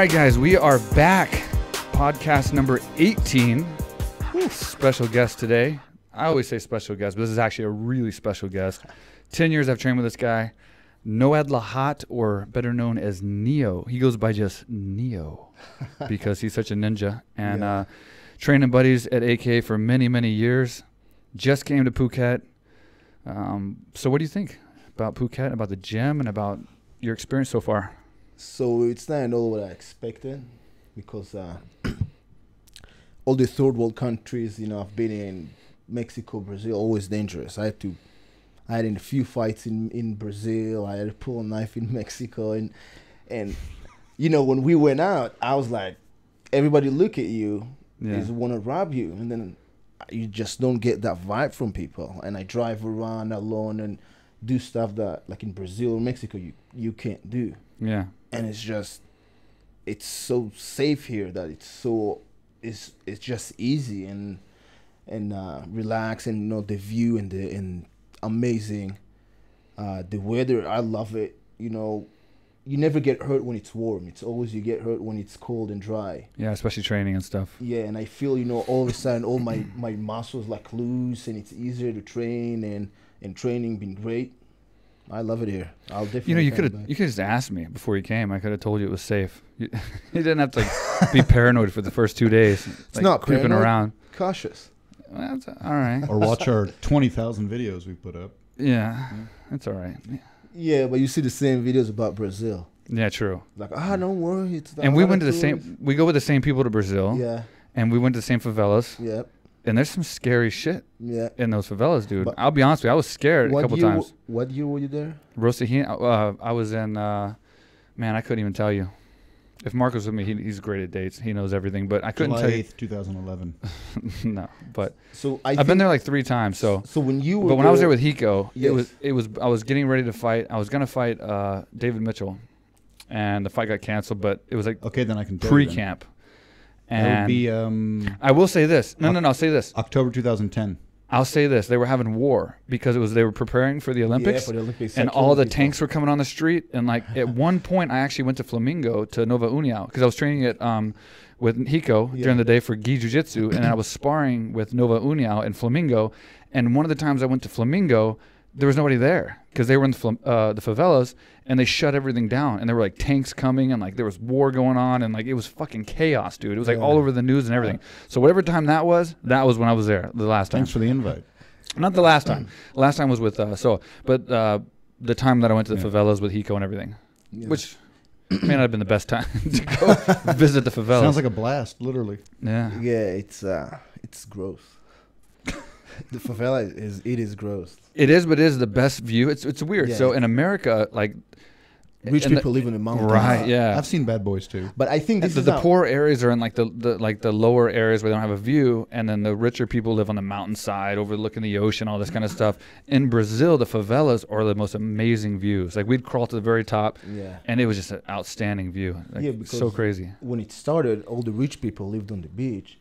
right, guys, we are back. Podcast number 18. Special guest today. I always say special guest, but this is actually a really special guest. 10 years I've trained with this guy, Noad Lahat, or better known as Neo. He goes by just Neo because he's such a ninja. And training buddies at AKA for many, many years. Just came to Phuket. So what do you think about Phuket, about the gym, and about your experience so far? So it's not at all what I expected, because all the third world countries, you know, I've been in Mexico, Brazil, always dangerous. I had in a few fights in Brazil. I had to pull a knife in Mexico, and you know, when we went out, I was like, everybody look at you, is want to rob you, and then you just don't get that vibe from people. And I drive around alone and do stuff that, like in Brazil or Mexico, you can't do. Yeah. And it's so safe here that it's just easy and relax, and you know, the view and amazing. The weather, I love it. You know, you never get hurt when it's warm. It's always you get hurt when it's cold and dry. Yeah, especially training and stuff. Yeah, and I feel, you know, all of a sudden all my muscles like loose, and it's easier to train, and training been great. I love it here. I'll definitely. You know, you could just asked me before you came. I could have told you it was safe. You didn't have to like, be paranoid for the first 2 days. It's like, not creeping paranoid, around. Cautious. Well, that's all right. Or watch our 20,000 videos we put up. Yeah, that's all right. Yeah, but you see the same videos about Brazil. Yeah, true. Like, don't worry. It's and we went to the same. We go with the same people to Brazil. Yeah. And we went to the same favelas. Yep. And there's some scary shit in those favelas, dude. But I'll be honest with you, I was scared a couple times. What year were you there? Rosahina, I was in, man, I couldn't even tell you. If Mark was with me, he's great at dates. He knows everything, but I couldn't tell you. July 8th, 2011. No, but so I've been there like 3 times. So when you were, but when I was there with Hiko, it was I was getting ready to fight. I was gonna fight David Mitchell, and the fight got canceled. But it was like then I can pre-camp. And that would be. I will say this. No. I'll say this. October 2010. I'll say this. They were having war because they were preparing for the Olympics. Yeah, for the Olympics. And all the tanks were coming on the street. And like at one point, I actually went to Flamingo to Nova União because I was training it with Hiko during the day for gi jiu-jitsu, and I was sparring with Nova União and Flamingo. And one of the times I went to Flamingo, there was nobody there because they were in the favelas, and they shut everything down. And there were like tanks coming, and like there was war going on, and like it was fucking chaos, dude. It was like all over the news and everything. So whatever time that was when I was there the last time. Thanks for the invite. Not the last time. The last time was with but the time that I went to the favelas with Hiko and everything, which may not have been the best time to go visit the favelas. Sounds like a blast, literally. Yeah. Yeah, it's gross. The favela is gross. It is, but it is the best view. It's weird. Yeah. So in America, like rich people live in the mountains. Right, yeah. I've seen bad boys too. But I think the poor areas are in like the lower areas where they don't have a view, and then the richer people live on the mountainside overlooking the ocean, all this kind of stuff. In Brazil, the favelas are the most amazing views. Like we'd crawl to the very top, and it was just an outstanding view. Like, because so crazy. When it started, all the rich people lived on the beach.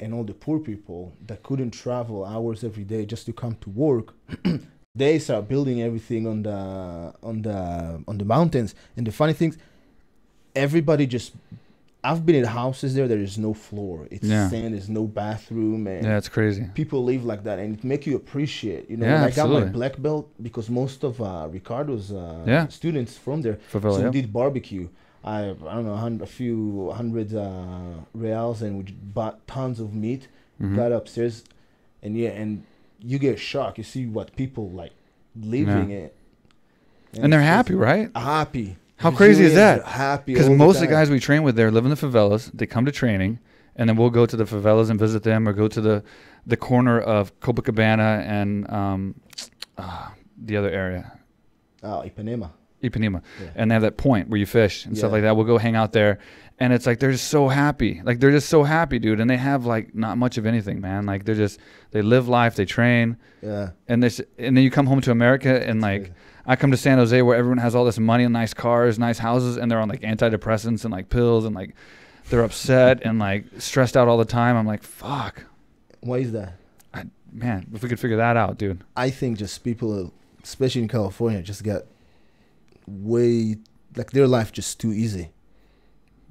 And all the poor people that couldn't travel hours every day just to come to work, they start building everything on the mountains. And the funny thing, everybody I've been in houses there is no floor. It's sand, there's no bathroom, and it's crazy. People live like that, and it makes you appreciate. You know, when I got my black belt because most of Ricardo's students from there, so we did barbecue. I don't know, a few hundred reals, and we bought tons of meat. Got upstairs, and you get shocked. You see what people like living it, and they're happy, right? Happy. How crazy is that? Happy. Because most of the guys we train with there live in the favelas. They come to training, and then we'll go to the favelas and visit them, or go to the corner of Copacabana and the other area. Ipanema. And they have that point where you fish and stuff like that. We'll go hang out there, and it's like they're just so happy. Like they're just so happy, dude. And they have like not much of anything, man. Like they live life, they train. Yeah. And then you come home to America, and like I come to San Jose where everyone has all this money and nice cars, nice houses, and they're on like antidepressants and like pills, and like they're upset and like stressed out all the time. I'm like, fuck. Why is that? Man, if we could figure that out, dude. I think just people, especially in California, just got way, like their life just too easy.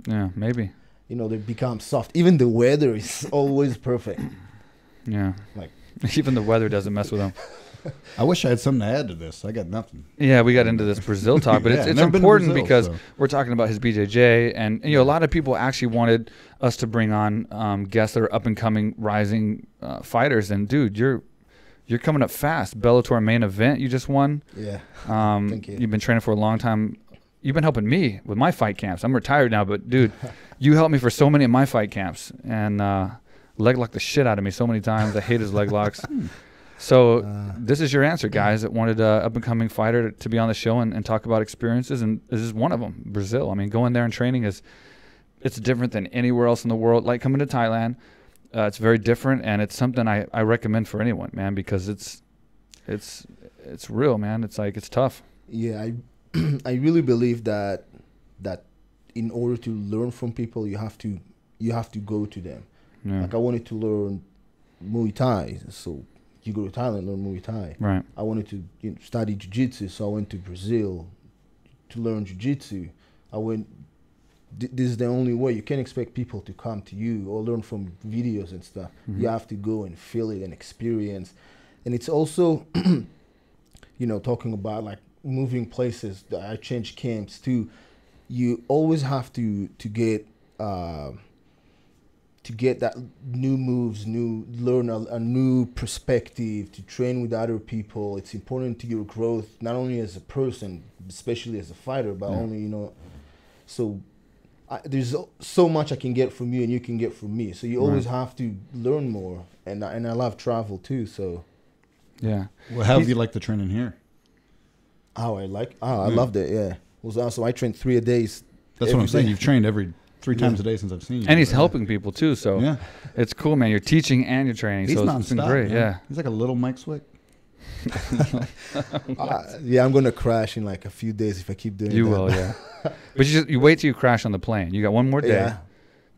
Yeah, maybe. You know, they become soft. Even the weather is always perfect. Yeah. Like even the weather doesn't mess with them. I wish I had something to add to this. I got nothing. Yeah, we got into this Brazil talk, but Yeah, it's never been to important Brazil, because so. we're talking about his BJJ, and you know, a lot of people actually wanted us to bring on guests that are up and coming, rising fighters. And dude, you're coming up fast. Bellator main event, you just won. Yeah. Thank you. You've been training for a long time. You've been helping me with my fight camps. I'm retired now, but dude, you helped me for so many of my fight camps, and leg locked the shit out of me so many times. I hate his leg locks. So this is your answer, guys that wanted an up-and-coming fighter to be on the show and talk about experiences, and this is one of them, Brazil. I mean, going there and training it's different than anywhere else in the world. Like coming to Thailand, it's very different, and it's something I recommend for anyone, man, because it's real, man. It's like, it's tough. Yeah, I really believe that in order to learn from people, you have to go to them. Yeah. Like I wanted to learn Muay Thai, so you go to Thailand, learn Muay Thai. Right. I wanted to study Jiu-Jitsu, so I went to Brazil to learn Jiu-Jitsu. This is the only way. You can't expect people to come to you or learn from videos and stuff. Mm-hmm. You have to go and feel it and experience. And it's also, you know, talking about like moving places. I changed camps too. You always have to get that new moves, learn a new perspective, to train with other people. It's important to your growth, not only as a person, especially as a fighter, but only, you know. So there's so much I can get from you and you can get from me. So you always have to learn more. And I love travel too. So yeah. Well, how do you like the training here? I loved it. Yeah, it was awesome. I trained 3 days. That's what I'm saying. day. You've trained three times a day since I've seen you. And he's helping people too, so yeah, it's cool, man. You're teaching and you're training, he's so nonstop, it's been great. man. Yeah. He's like a little Mike Swick. Yeah, I'm gonna crash in like a few days if I keep doing that. You will, yeah. But you wait till you crash on the plane. You got one more day, Yeah.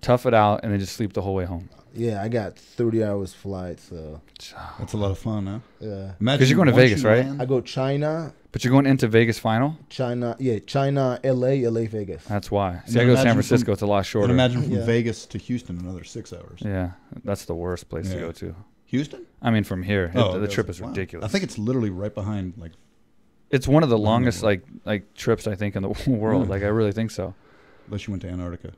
tough it out, and then just sleep the whole way home. Yeah, I got 30 hours flight, so That's a lot of fun, huh? yeah. Because you're going to once Vegas, you right? land- I go China, But you're going into Vegas final? China, LA, Vegas. That's why. And See, I go to San imagine Francisco. from- It's a lot And shorter. imagine from Yeah. Vegas to Houston, another 6 hours. Yeah, that's the worst place to Yeah. go to. Houston? I mean, from here, Oh, the okay. trip is Wow. ridiculous. I think it's literally right behind, like, it's one of the the longest world. like trips I think in the world. Really? Like I really think so. unless you went to Antarctica.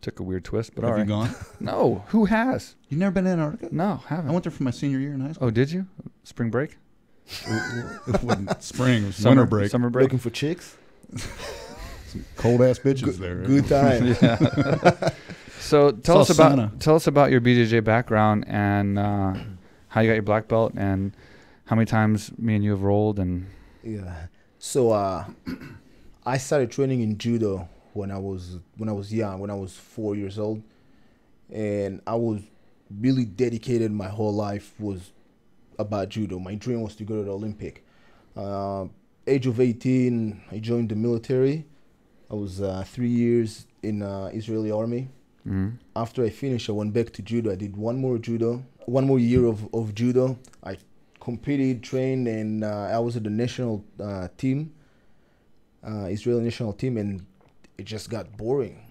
Took a weird twist, but Have all you right. gone? No, who has? You've never been to Antarctica? No, haven't. I went there for my senior year in high school. Oh, did you? Spring break? It wasn't spring, it was Summer winter break. Summer break. Looking for chicks? Cold ass bitches there. right? Good time. Yeah. So tell Saw us about your BJJ background and how you got your black belt and how many times me and you have rolled and Yeah. So I started training in judo when I was young, when I was 4 years old, and I was really dedicated. My whole life was about judo. My dream was to go to the Olympic. Age of 18, I joined the military. I was 3 years in Israeli army. After I finished, I went back to judo. I did one more year of judo. I competed, trained, and I was at the national team, Israeli national team, and it just got boring.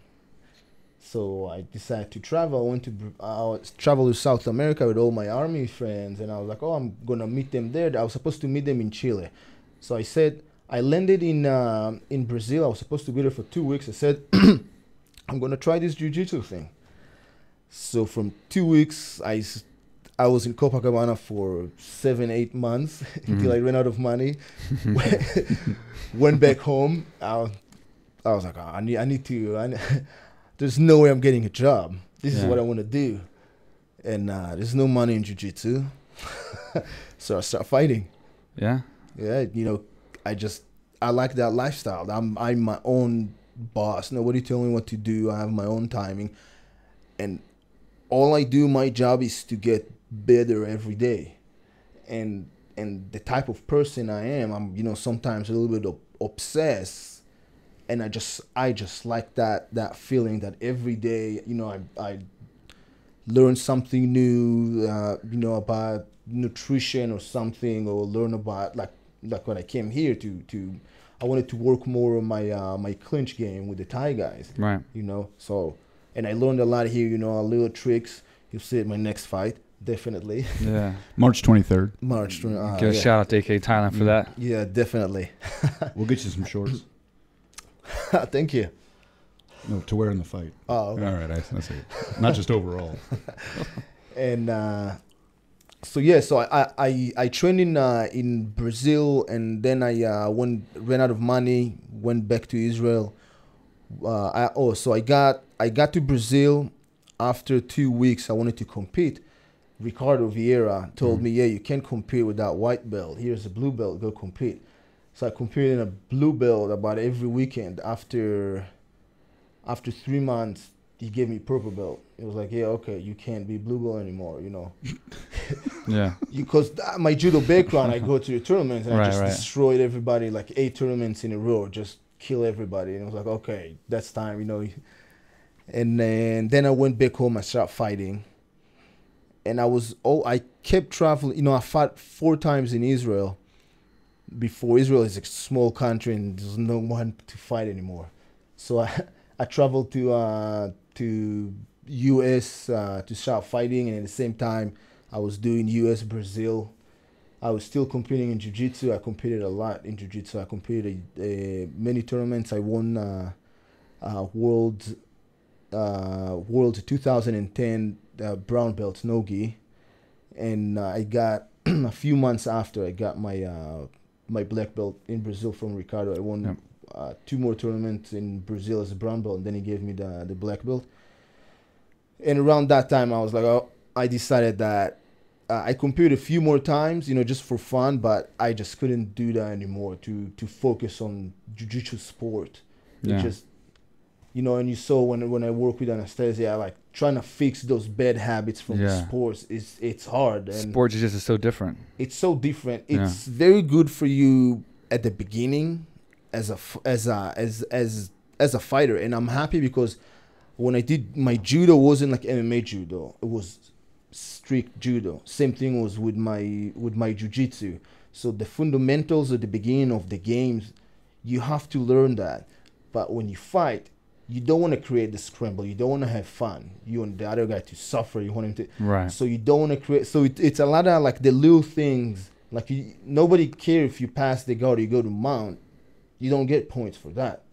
So I decided to travel. I traveled to South America with all my army friends, and I was like, oh, I'm gonna meet them there. I was supposed to meet them in Chile. So I said, I landed in Brazil. I was supposed to be there for 2 weeks. I said, I'm gonna try this jiu-jitsu thing. So from 2 weeks, I was in Copacabana for 7-8 months until I ran out of money. Went back home. I was like, oh, I need to. There's no way I'm getting a job. This is what I want to do, and there's no money in jiu-jitsu. So I start fighting. yeah. Yeah, you know, I like that lifestyle. I'm my own boss. Nobody telling me what to do. I have my own timing, and all I do, my job is to get better every day. And the type of person I am, I'm, you know, sometimes a little bit obsessed, and I just like that feeling that every day, you know, I learn something new, you know, about nutrition or something, or learn about like when I came here to I wanted to work more on my clinch game with the Thai guys. Right. You know, so and I learned a lot here. You know, little tricks. You'll see it in my next fight, definitely. Yeah. March 23rd. March. Give a shout out to AKA Thailand for that. Yeah, definitely. We'll get you some shorts. Thank you. No, to wear in the fight. Oh, okay. All right, I see. Not just overall. And so I trained in Brazil, and then I ran out of money, went back to Israel. So I got to Brazil. After 2 weeks, I wanted to compete. Ricardo Vieira told me, yeah, you can't compete without white belt. Here's a blue belt, go compete. So I competed in a blue belt about every weekend. After 3 months, he gave me purple belt. It was like, yeah, okay, you can't be blue belt anymore, you know. Yeah. Because my judo background, I go to the tournaments and I just Right. destroyed everybody, like 8 tournaments in a row, just kill everybody. And I was like, okay, that's time, you know. And then I went back home, I started fighting. And I kept traveling, you know, I fought 4 times in Israel. Before, Israel is a small country and there's no one to fight anymore. So I traveled to US to start fighting, and at the same time I was doing US Brazil. I was still competing in jiu-jitsu. I competed a lot in jiu-jitsu. I competed many tournaments. I won World 2010 brown belt no-gi, and I got a few months after I got my black belt in Brazil from Ricardo. I won 2 more tournaments in Brazil as a brown belt, and then he gave me the black belt. And around that time, I was like, I decided that I competed a few more times, you know, just for fun, but I just couldn't do that anymore to focus on jiu-jitsu sport. Yeah. It just, you know, and you saw when I work with Anastasia, like trying to fix those bad habits from the sports it's hard. And sport jiu-jitsu is so different. It's so different. It's very good for you at the beginning as a fighter, and I'm happy because when I did my judo wasn't like MMA judo. It was strict judo. Same thing was with my jiu-jitsu. So the fundamentals at the beginning of the games, you have to learn that. But when you fight, you don't want to create the scramble. You don't want to have fun. You want the other guy to suffer. You want him to. Right. So you don't want to create. So it's a lot of like the little things. Like nobody care if you pass the guard, you go to mount. You don't get points for that.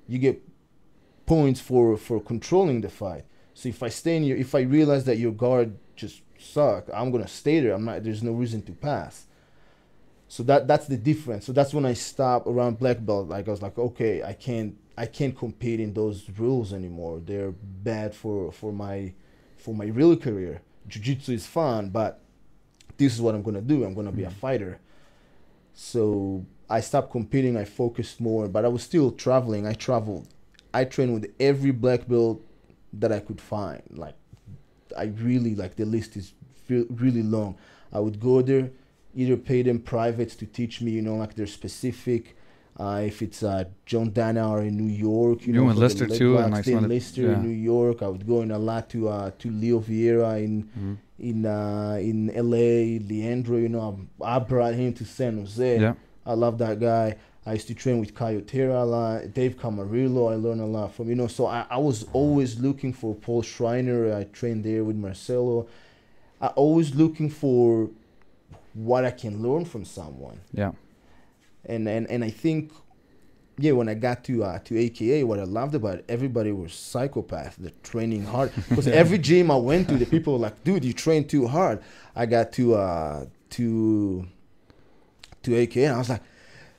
You get points for controlling the fight. So if I stay in if I realize that your guard just suck, I'm gonna stay there. There's no reason to pass. So that's the difference. So that's when I stopped around black belt. Like I was like, okay, I can't compete in those rules anymore. They're bad for my real career. Jiu-jitsu is fun, but this is what I'm gonna do. I'm gonna be a fighter. So I stopped competing. I focused more, but I was still traveling. I traveled. I trained with every black belt that I could find. Like I really the list is really long. I would go there, either pay them privates to teach me, you know, like their specific. If it's John Danaher in New York, you know, in Lister too, and like in Lister in New York. I would go in a lot to Leo Vieira in LA, Leandro. You know, I brought him to San Jose. Yeah. I love that guy. I used to train with Coyotera a lot. Dave Camarillo, I learned a lot from, you know. So I was always looking for Paul Schreiner. I trained there with Marcelo. I always looking for what I can learn from someone. Yeah. And I think, when I got to AKA, what I loved about it, everybody was psychopaths. They're training hard. Because every gym I went to, the people were like, dude, you train too hard. I got to AKA, and I was like,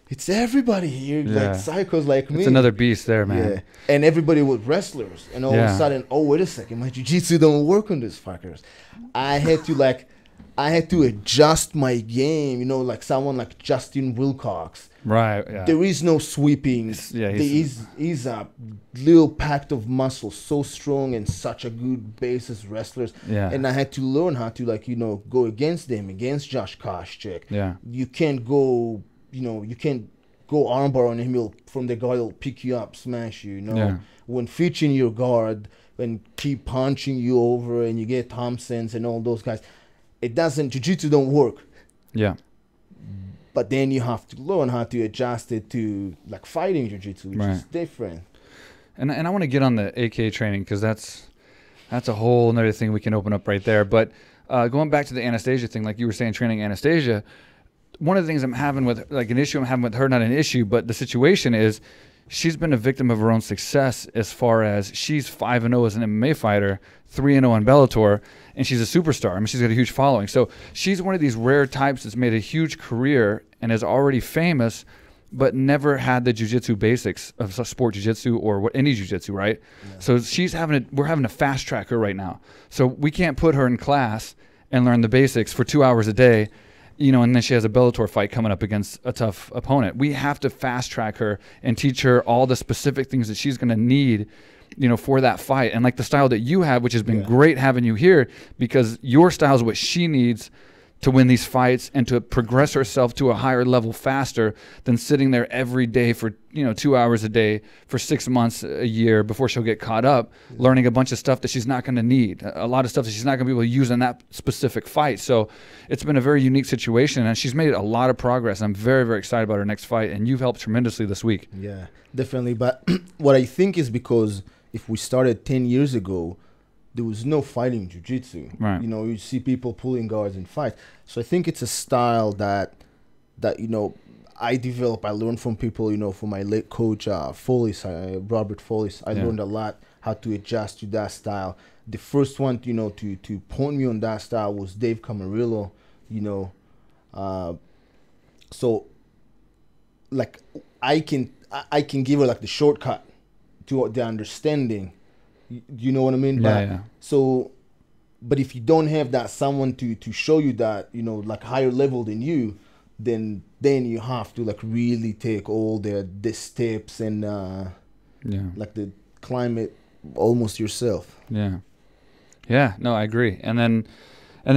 it's everybody here, like psychos like me. It's another beast there, man. Yeah. And everybody was wrestlers. And all of a sudden, wait a second, my jiu-jitsu don't work on these fuckers. I had to adjust my game, you know, like someone like Justin Wilcox. Right, yeah. There is no sweeping. He's a little packed of muscle, so strong and such a good base as wrestlers. Yeah. And I had to learn how to, go against them, against Josh Koscheck. Yeah. You can't go, you can't go armbar on him. From the guard, he'll pick you up, smash you, Yeah. When featuring your guard and keep punching you over and you get Thomsons and all those guys. It doesn't, jiu-jitsu don't work. Yeah. but then you have to learn how to adjust it to like fighting jiu-jitsu, which is different. And I want to get on the AKA training because that's a whole another thing we can open up right there. But going back to the Anastasia thing, like you were saying, training Anastasia, one of the things I'm having with, like an issue I'm having with her, not an issue, but the situation is she's been a victim of her own success as far as she's 5-0 as an MMA fighter, 3-0 in Bellator, and she's a superstar. I mean, she's got a huge following. So she's one of these rare types that's made a huge career and is already famous, but never had the jiu-jitsu basics of sport jiu-jitsu or what any jiu-jitsu, right? Yeah. So we're having to fast track her right now. So we can't put her in class and learn the basics for 2 hours a day, you know, and then she has a Bellator fight coming up against a tough opponent. We have to fast track her and teach her all the specific things that she's going to need, you know, for that fight. And like the style that you have, which has been great having you here, because your style is what she needs to win these fights and to progress herself to a higher level faster than sitting there every day for, you know, 2 hours a day for 6 months, a year before she'll get caught up, learning a bunch of stuff that she's not going to need, a lot of stuff that she's not going to be able to use in that specific fight. So it's been a very unique situation, and she's made a lot of progress. I'm very, very excited about her next fight, and you've helped tremendously this week. Yeah, definitely. But what I think is because if we started 10 years ago, there was no fighting jiu-jitsu. Right. You know, you see people pulling guards in fights. So I think it's a style that you know, I developed. I learned from people, you know, from my late coach, Follis, Robert Follis. I learned a lot how to adjust to that style. The first one, you know, to point me on that style was Dave Camarillo, you know. So, like, I can give her, like, the shortcut to the understanding. You know what I mean? Yeah. So, but if you don't have that someone to show you that, you know, like higher level than you, then you have to like really take all the steps and like the climb it almost yourself. Yeah, no, I agree. And then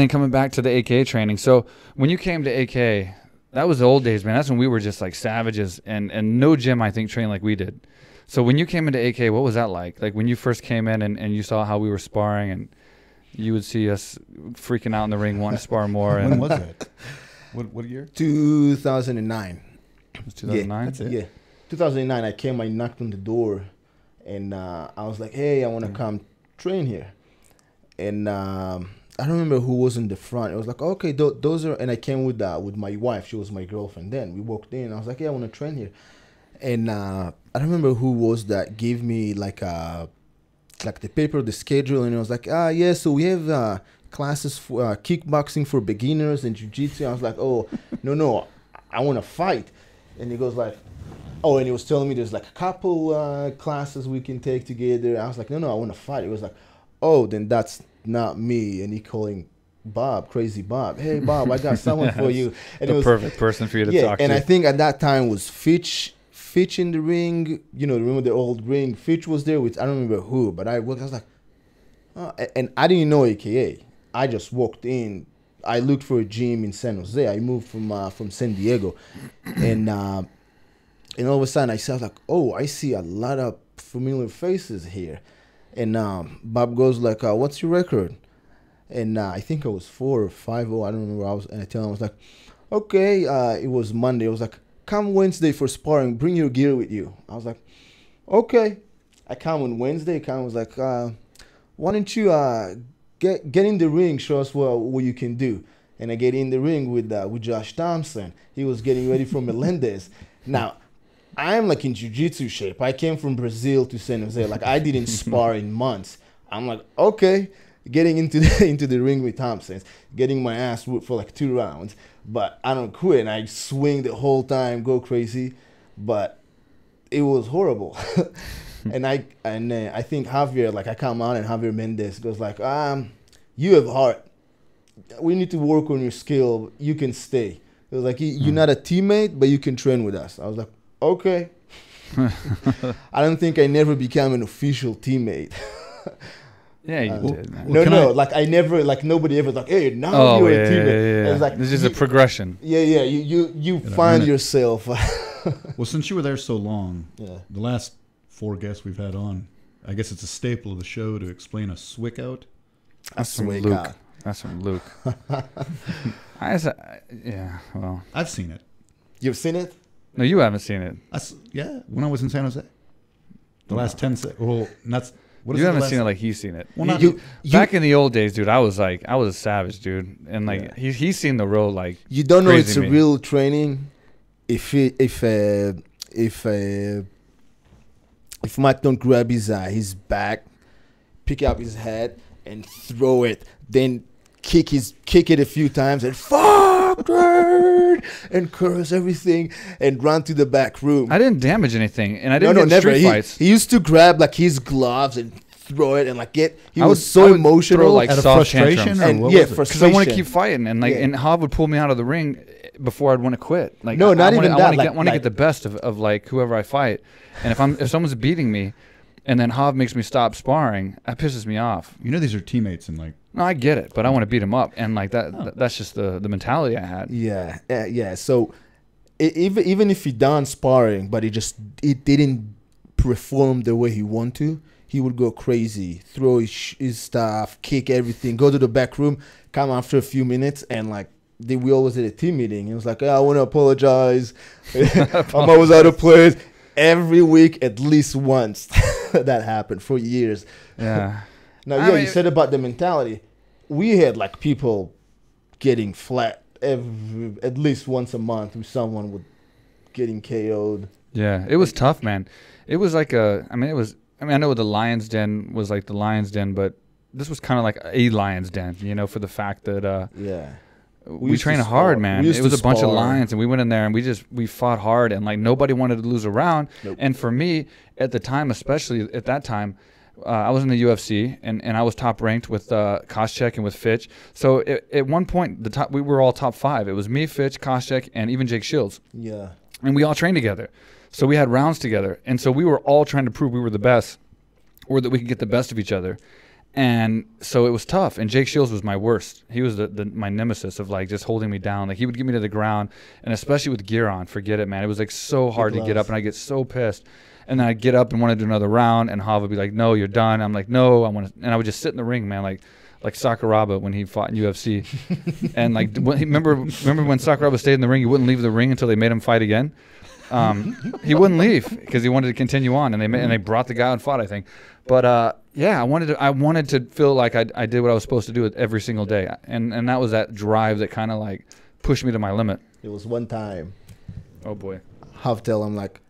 coming back to the AKA training. So when you came to AKA, that was the old days, man. That's when we were just like savages, and no gym I think trained like we did. So when you came into AK, what was that like? Like when you first came in and you saw how we were sparring, and you would see us freaking out in the ring, wanting to spar more. When was that? What year? 2009. It was 2009? That's it. Yeah. 2009, I came, I knocked on the door, and I was like, hey, I want to come train here. And I don't remember who was in the front. It was like, okay, those are, and I came with my wife. She was my girlfriend then. We walked in. I was like, yeah, I want to train here. And I don't remember who was that gave me like the paper, the schedule, and it was like, yeah, so we have classes for kickboxing for beginners and jiu-jitsu. I was like, oh, no, I want to fight. And he goes like, oh, and he was telling me there's like a couple classes we can take together. I was like, no, I want to fight. He was like, oh, then that's not me. And he calling Bob, Crazy Bob. Hey, Bob, I got someone for you. And the perfect person for you to talk to. And I think at that time was Fitch in the ring, you know, remember the old ring? Fitch was there with, I don't remember who, but I was like, and I didn't know AKA. I just walked in. I looked for a gym in San Jose. I moved from San Diego, and all of a sudden I saw like, oh, I see a lot of familiar faces here, and Bob goes like, what's your record? And I think I was 4 or 5-0. I don't remember. And I tell him, I was like, okay. It was Monday. I was like, come Wednesday for sparring. Bring your gear with you. I was like, okay. I come on Wednesday. Khan was like, why don't you get in the ring, show us what you can do. And I get in the ring with Josh Thomson. He was getting ready for Melendez. Now, I'm like in jiu-jitsu shape. I came from Brazil to San Jose. Like I didn't spar in months. I'm like, okay. Getting into the ring with Thomson, getting my ass whooped for like 2 rounds. But I don't quit, and I swing the whole time, go crazy. But it was horrible. and I think Javier, like I come out and Javier Mendez goes like, you have heart. We need to work on your skill. You can stay. It was like, you're not a teammate, but you can train with us. I was like, okay. I don't think I never became an official teammate. Yeah, you did, man. No, like I never, like nobody ever like, hey, now you're a teammate. Yeah. It's like, this is a progression. Yeah, you find yourself. Well, since you were there so long, the last 4 guests we've had on, I guess it's a staple of the show to explain a Swick out. That's from Luke. That's from Luke. Well. I've seen it. You've seen it? No, you haven't seen it. Yeah, when I was in San Jose. The last 10 seconds. Well, that's... You haven't seen it like he's seen it. Well, back in the old days, dude, I was a savage, dude, and like he's seen the road like. You don't know it's a real training, if Mike don't grab his back, pick up his head and throw it, then kick it a few times and fuck dude, and curse everything and run to the back room. I didn't damage anything, and I didn't get never. Street fights. He used to grab like his gloves and throw it and like get. He was so emotional, like out of soft frustration, tantrums. or what was it? Because I want to keep fighting, and like and Hav would pull me out of the ring before I'd want to quit. Like no, not even that. I want to get the best of like whoever I fight, and if someone's beating me, and then Hav makes me stop sparring, that pisses me off. You know these are teammates and like. No, I get it, but I want to beat him up, and like that. Oh. That's just the mentality I had. Yeah. So even if he done sparring, but it didn't perform the way he wanted to, he would go crazy, throw his stuff, kick everything, go to the back room, come after a few minutes, and like we always did a team meeting. It was like, I want to apologize. I'm always out of place. Every week, at least once, that happened for years. Yeah. Now, you said about the mentality. We had like people getting flat at least once a month with someone with getting KO'd. Yeah, it was tough, man. It was like I know the Lion's Den was like the Lion's Den, but this was kind of like a Lion's Den, you know, for the fact that we trained hard, man. It was a bunch of lions, and we went in there and we fought hard, and like nobody wanted to lose a round. Nope. And for me at the time, especially at that time, I was in the UFC, and I was top ranked with Koscheck and with Fitch. So at one point, we were all top 5. It was me, Fitch, Koscheck, and even Jake Shields. Yeah. And we all trained together. So we had rounds together. And so we were all trying to prove we were the best, or that we could get the best of each other. And so it was tough. And Jake Shields was my worst. He was my nemesis of like just holding me down. Like he would get me to the ground, and especially with gear on, forget it, man. It was like so hard to get up, and I get so pissed. And then I'd get up and want to do another round, and Hav would be like, "No, you're done." I'm like, "No, I want to." And I would just sit in the ring, man, like Sakuraba when he fought in UFC. And like, remember when Sakuraba stayed in the ring? He wouldn't leave the ring until they made him fight again. He wouldn't leave because he wanted to continue on, and they brought the guy out and fought, I think. But I wanted to feel like I did what I was supposed to do every single day, and that was that drive that kind of like pushed me to my limit. It was one time. Oh boy. Hav tell him like,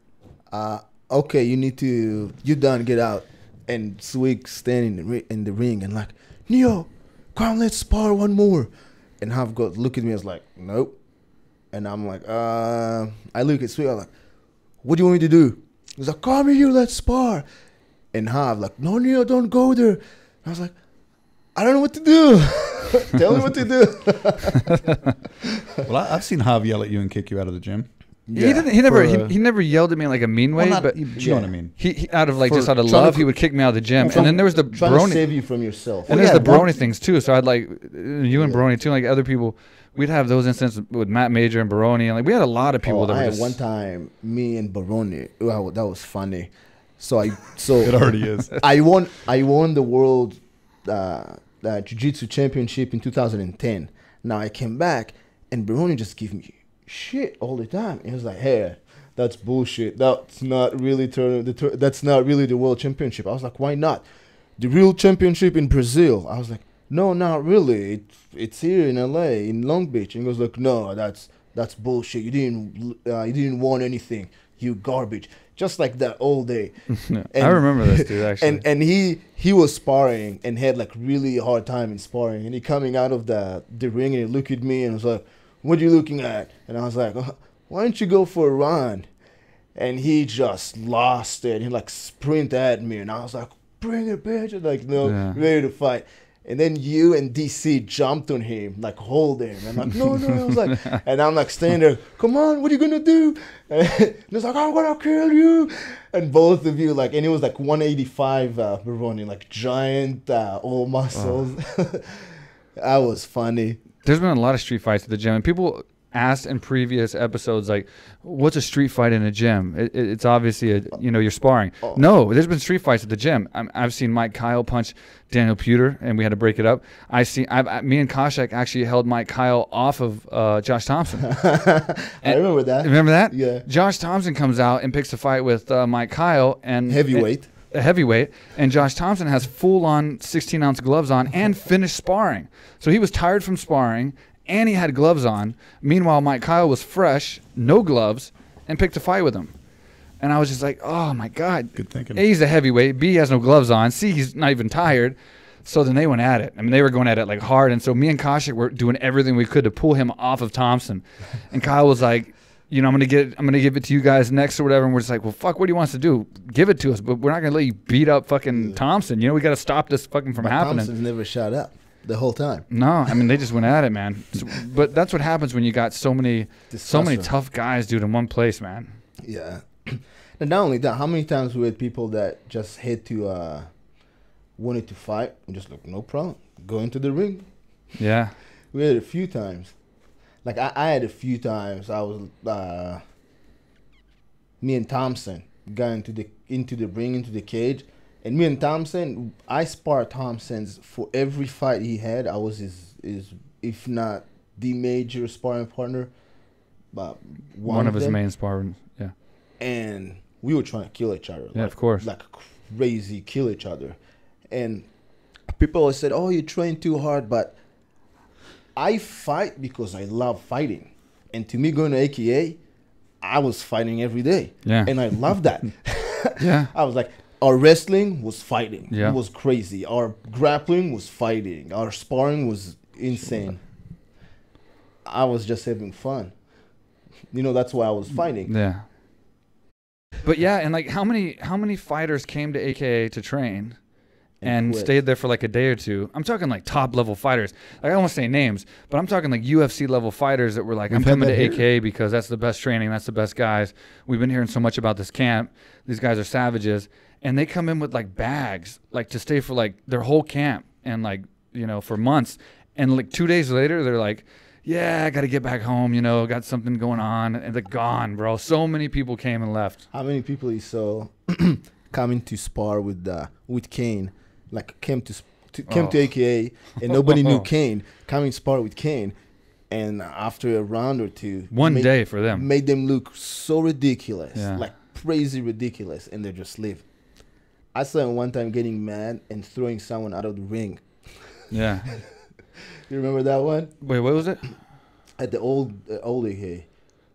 okay, you done, get out. And Swick standing in the ring and like, Neo, come, let's spar one more. And Hav look at me, I was like, nope. And I'm like, I look at Swick, I'm like, what do you want me to do? He's like, come here, let's spar. And Hav like, no, Neo, don't go there. And I was like, I don't know what to do. Tell me what to do. Well, I've seen Hav yell at you and kick you out of the gym. Yeah. He never yelled at me in like a mean way, but you know what I mean. He out of love, he would kick me out of the gym. And then there was the trying to save you from yourself. And there's the brony things too. So I'd like you and Baroni too, like other people. We'd have those incidents with Matt Major and Baroni, and like we had a lot of people that were just... one time, me and Baroni, wow, that was funny. So it already is. I won the world jiu-jitsu championship in 2010. Now I came back and Baroni just gave me shit all the time. He was like, "Hey, that's bullshit. That's not really that's not really the world championship." I was like, "Why not? The real championship in Brazil." I was like, "No, not really. It's here in LA, in Long Beach." And he was like, "No, that's bullshit. You didn't won anything. You garbage." Just like that all day. I remember this dude actually. And he was sparring and had like really hard time in sparring. And he coming out of the ring and he looked at me and was like, "What are you looking at?" And I was like, "Why don't you go for a run?" And he just lost it. He like sprint at me and I was like, "Bring it, bitch!" And like, no, ready to fight. And then you and DC jumped on him, like hold him. And I'm like, no. I was like, and I'm like standing there, "Come on, what are you gonna do?" And he's like, "I'm gonna kill you." And both of you like, and it was like 185 running, like giant, all muscles. That was funny. There's been a lot of street fights at the gym, and people asked in previous episodes, like, what's a street fight in a gym? It's obviously you're sparring. Oh. No, there's been street fights at the gym. I've seen Mike Kyle punch Daniel Puder, and we had to break it up. Me and Koshek actually held Mike Kyle off of Josh Thomson. I remember that. Remember that? Yeah. Josh Thomson comes out and picks a fight with Mike Kyle and Heavyweight. A heavyweight, and Josh Thomson has full-on 16-ounce gloves on and finished sparring. So he was tired from sparring, and he had gloves on. Meanwhile, Mike Kyle was fresh, no gloves, and picked a fight with him. And I was just like, oh, my God. Good thinking. A, he's a heavyweight. B, he has no gloves on. C, he's not even tired. So then they went at it. I mean, they were going at it like hard. And so me and Koshik were doing everything we could to pull him off of Thomson. And Kyle was like, I'm gonna give it to you guys next or whatever. And we're just like, well, fuck, what do you want us to do? Give it to us, but we're not gonna let you beat up fucking Thomson. We got to stop this fucking from happening. Thomson's never shot up the whole time. No, I mean they just went at it, man. But that's what happens when you got so many tough guys, dude, in one place, man. Yeah. And not only that, how many times we had people that just had to wanted to fight and just like, no problem, go into the ring. Yeah. We had a few times. Like I had a few times. I was me and Thomson got into the ring, into the cage, and me and Thomson, I sparred Thompson's for every fight he had. I was his if not the major sparring partner, but one of his main sparring. Yeah. And we were trying to kill each other. Yeah, of course. Like crazy, kill each other, and people always said, "Oh, you train too hard," but I fight because I love fighting. And to me, going to AKA, I was fighting every day. Yeah. And I love that. Yeah. I was like, our wrestling was fighting. Yeah. It was crazy. Our grappling was fighting. Our sparring was insane. I was just having fun. That's why I was fighting. Yeah. But yeah, and like how many fighters came to AKA to train and stayed there for like a day or two? I'm talking like top level fighters. Like I don't want to say names, but I'm talking like UFC level fighters that were like, I'm coming to AKA because that's the best training, that's the best guys. We've been hearing so much about this camp. These guys are savages, and they come in with like bags, like to stay for like their whole camp and like for months. And like 2 days later, they're like, yeah, I got to get back home. Got something going on, and they're gone, bro. So many people came and left. How many people you saw coming to spar with Cain? Like came to AKA and nobody knew Cain. Coming to spar with Cain, and after a round or two, one day for them made them look so ridiculous, yeah. like crazy ridiculous, and they just leave. I saw him one time getting mad and throwing someone out of the ring. Yeah. You remember that one? Wait, what was it? At the old AKA.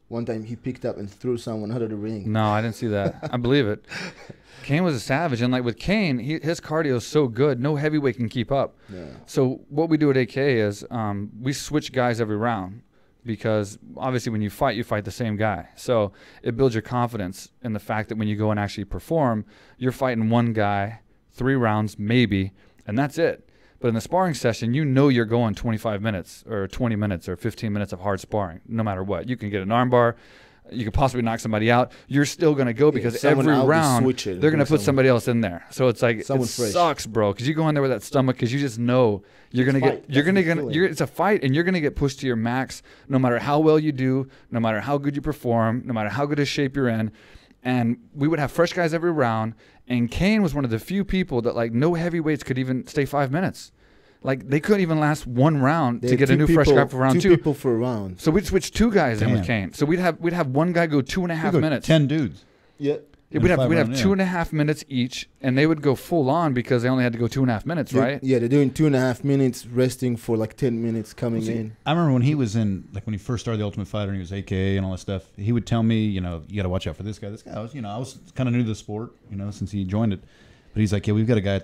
One time he picked up and threw someone out of the ring. No, I didn't see that. I believe it. Cain was a savage, and like with Cain, his cardio is so good, no heavyweight can keep up. Yeah. So what we do at AKA is we switch guys every round, because obviously when you fight the same guy. So it builds your confidence in the fact that when you go and actually perform, you're fighting one guy, 3 rounds maybe, and that's it. But in the sparring session, you're going 25 minutes or 20 minutes or 15 minutes of hard sparring, no matter what. You can get an armbar. You could possibly knock somebody out. You're still going to go because every round they're going to put somebody else in there. So it's like, it sucks, bro, because you go in there with that stomach because you just know you're going to get, it's a fight, and you're going to get pushed to your max no matter how well you do, no matter how good you perform, no matter how good a shape you're in. And we would have fresh guys every round. And Cain was one of the few people that like no heavyweights could even stay 5 minutes. Like they couldn't even last one round to get a new fresh guy for round 2. 2 people for a round. So we'd switch 2 guys in with Cain. So we'd have one guy go 2.5 minutes. 10 dudes. Yeah. We'd have 2.5 minutes each, and they would go full on because they only had to go 2.5 minutes, right? Yeah, they're doing 2.5 minutes, resting for like 10 minutes coming in. I remember when he was in, like when he first started the Ultimate Fighter and he was AKA and all that stuff, he would tell me, you got to watch out for this guy. This guy, I was kind of new to the sport, since he joined it. But he's like, yeah, we've got a guy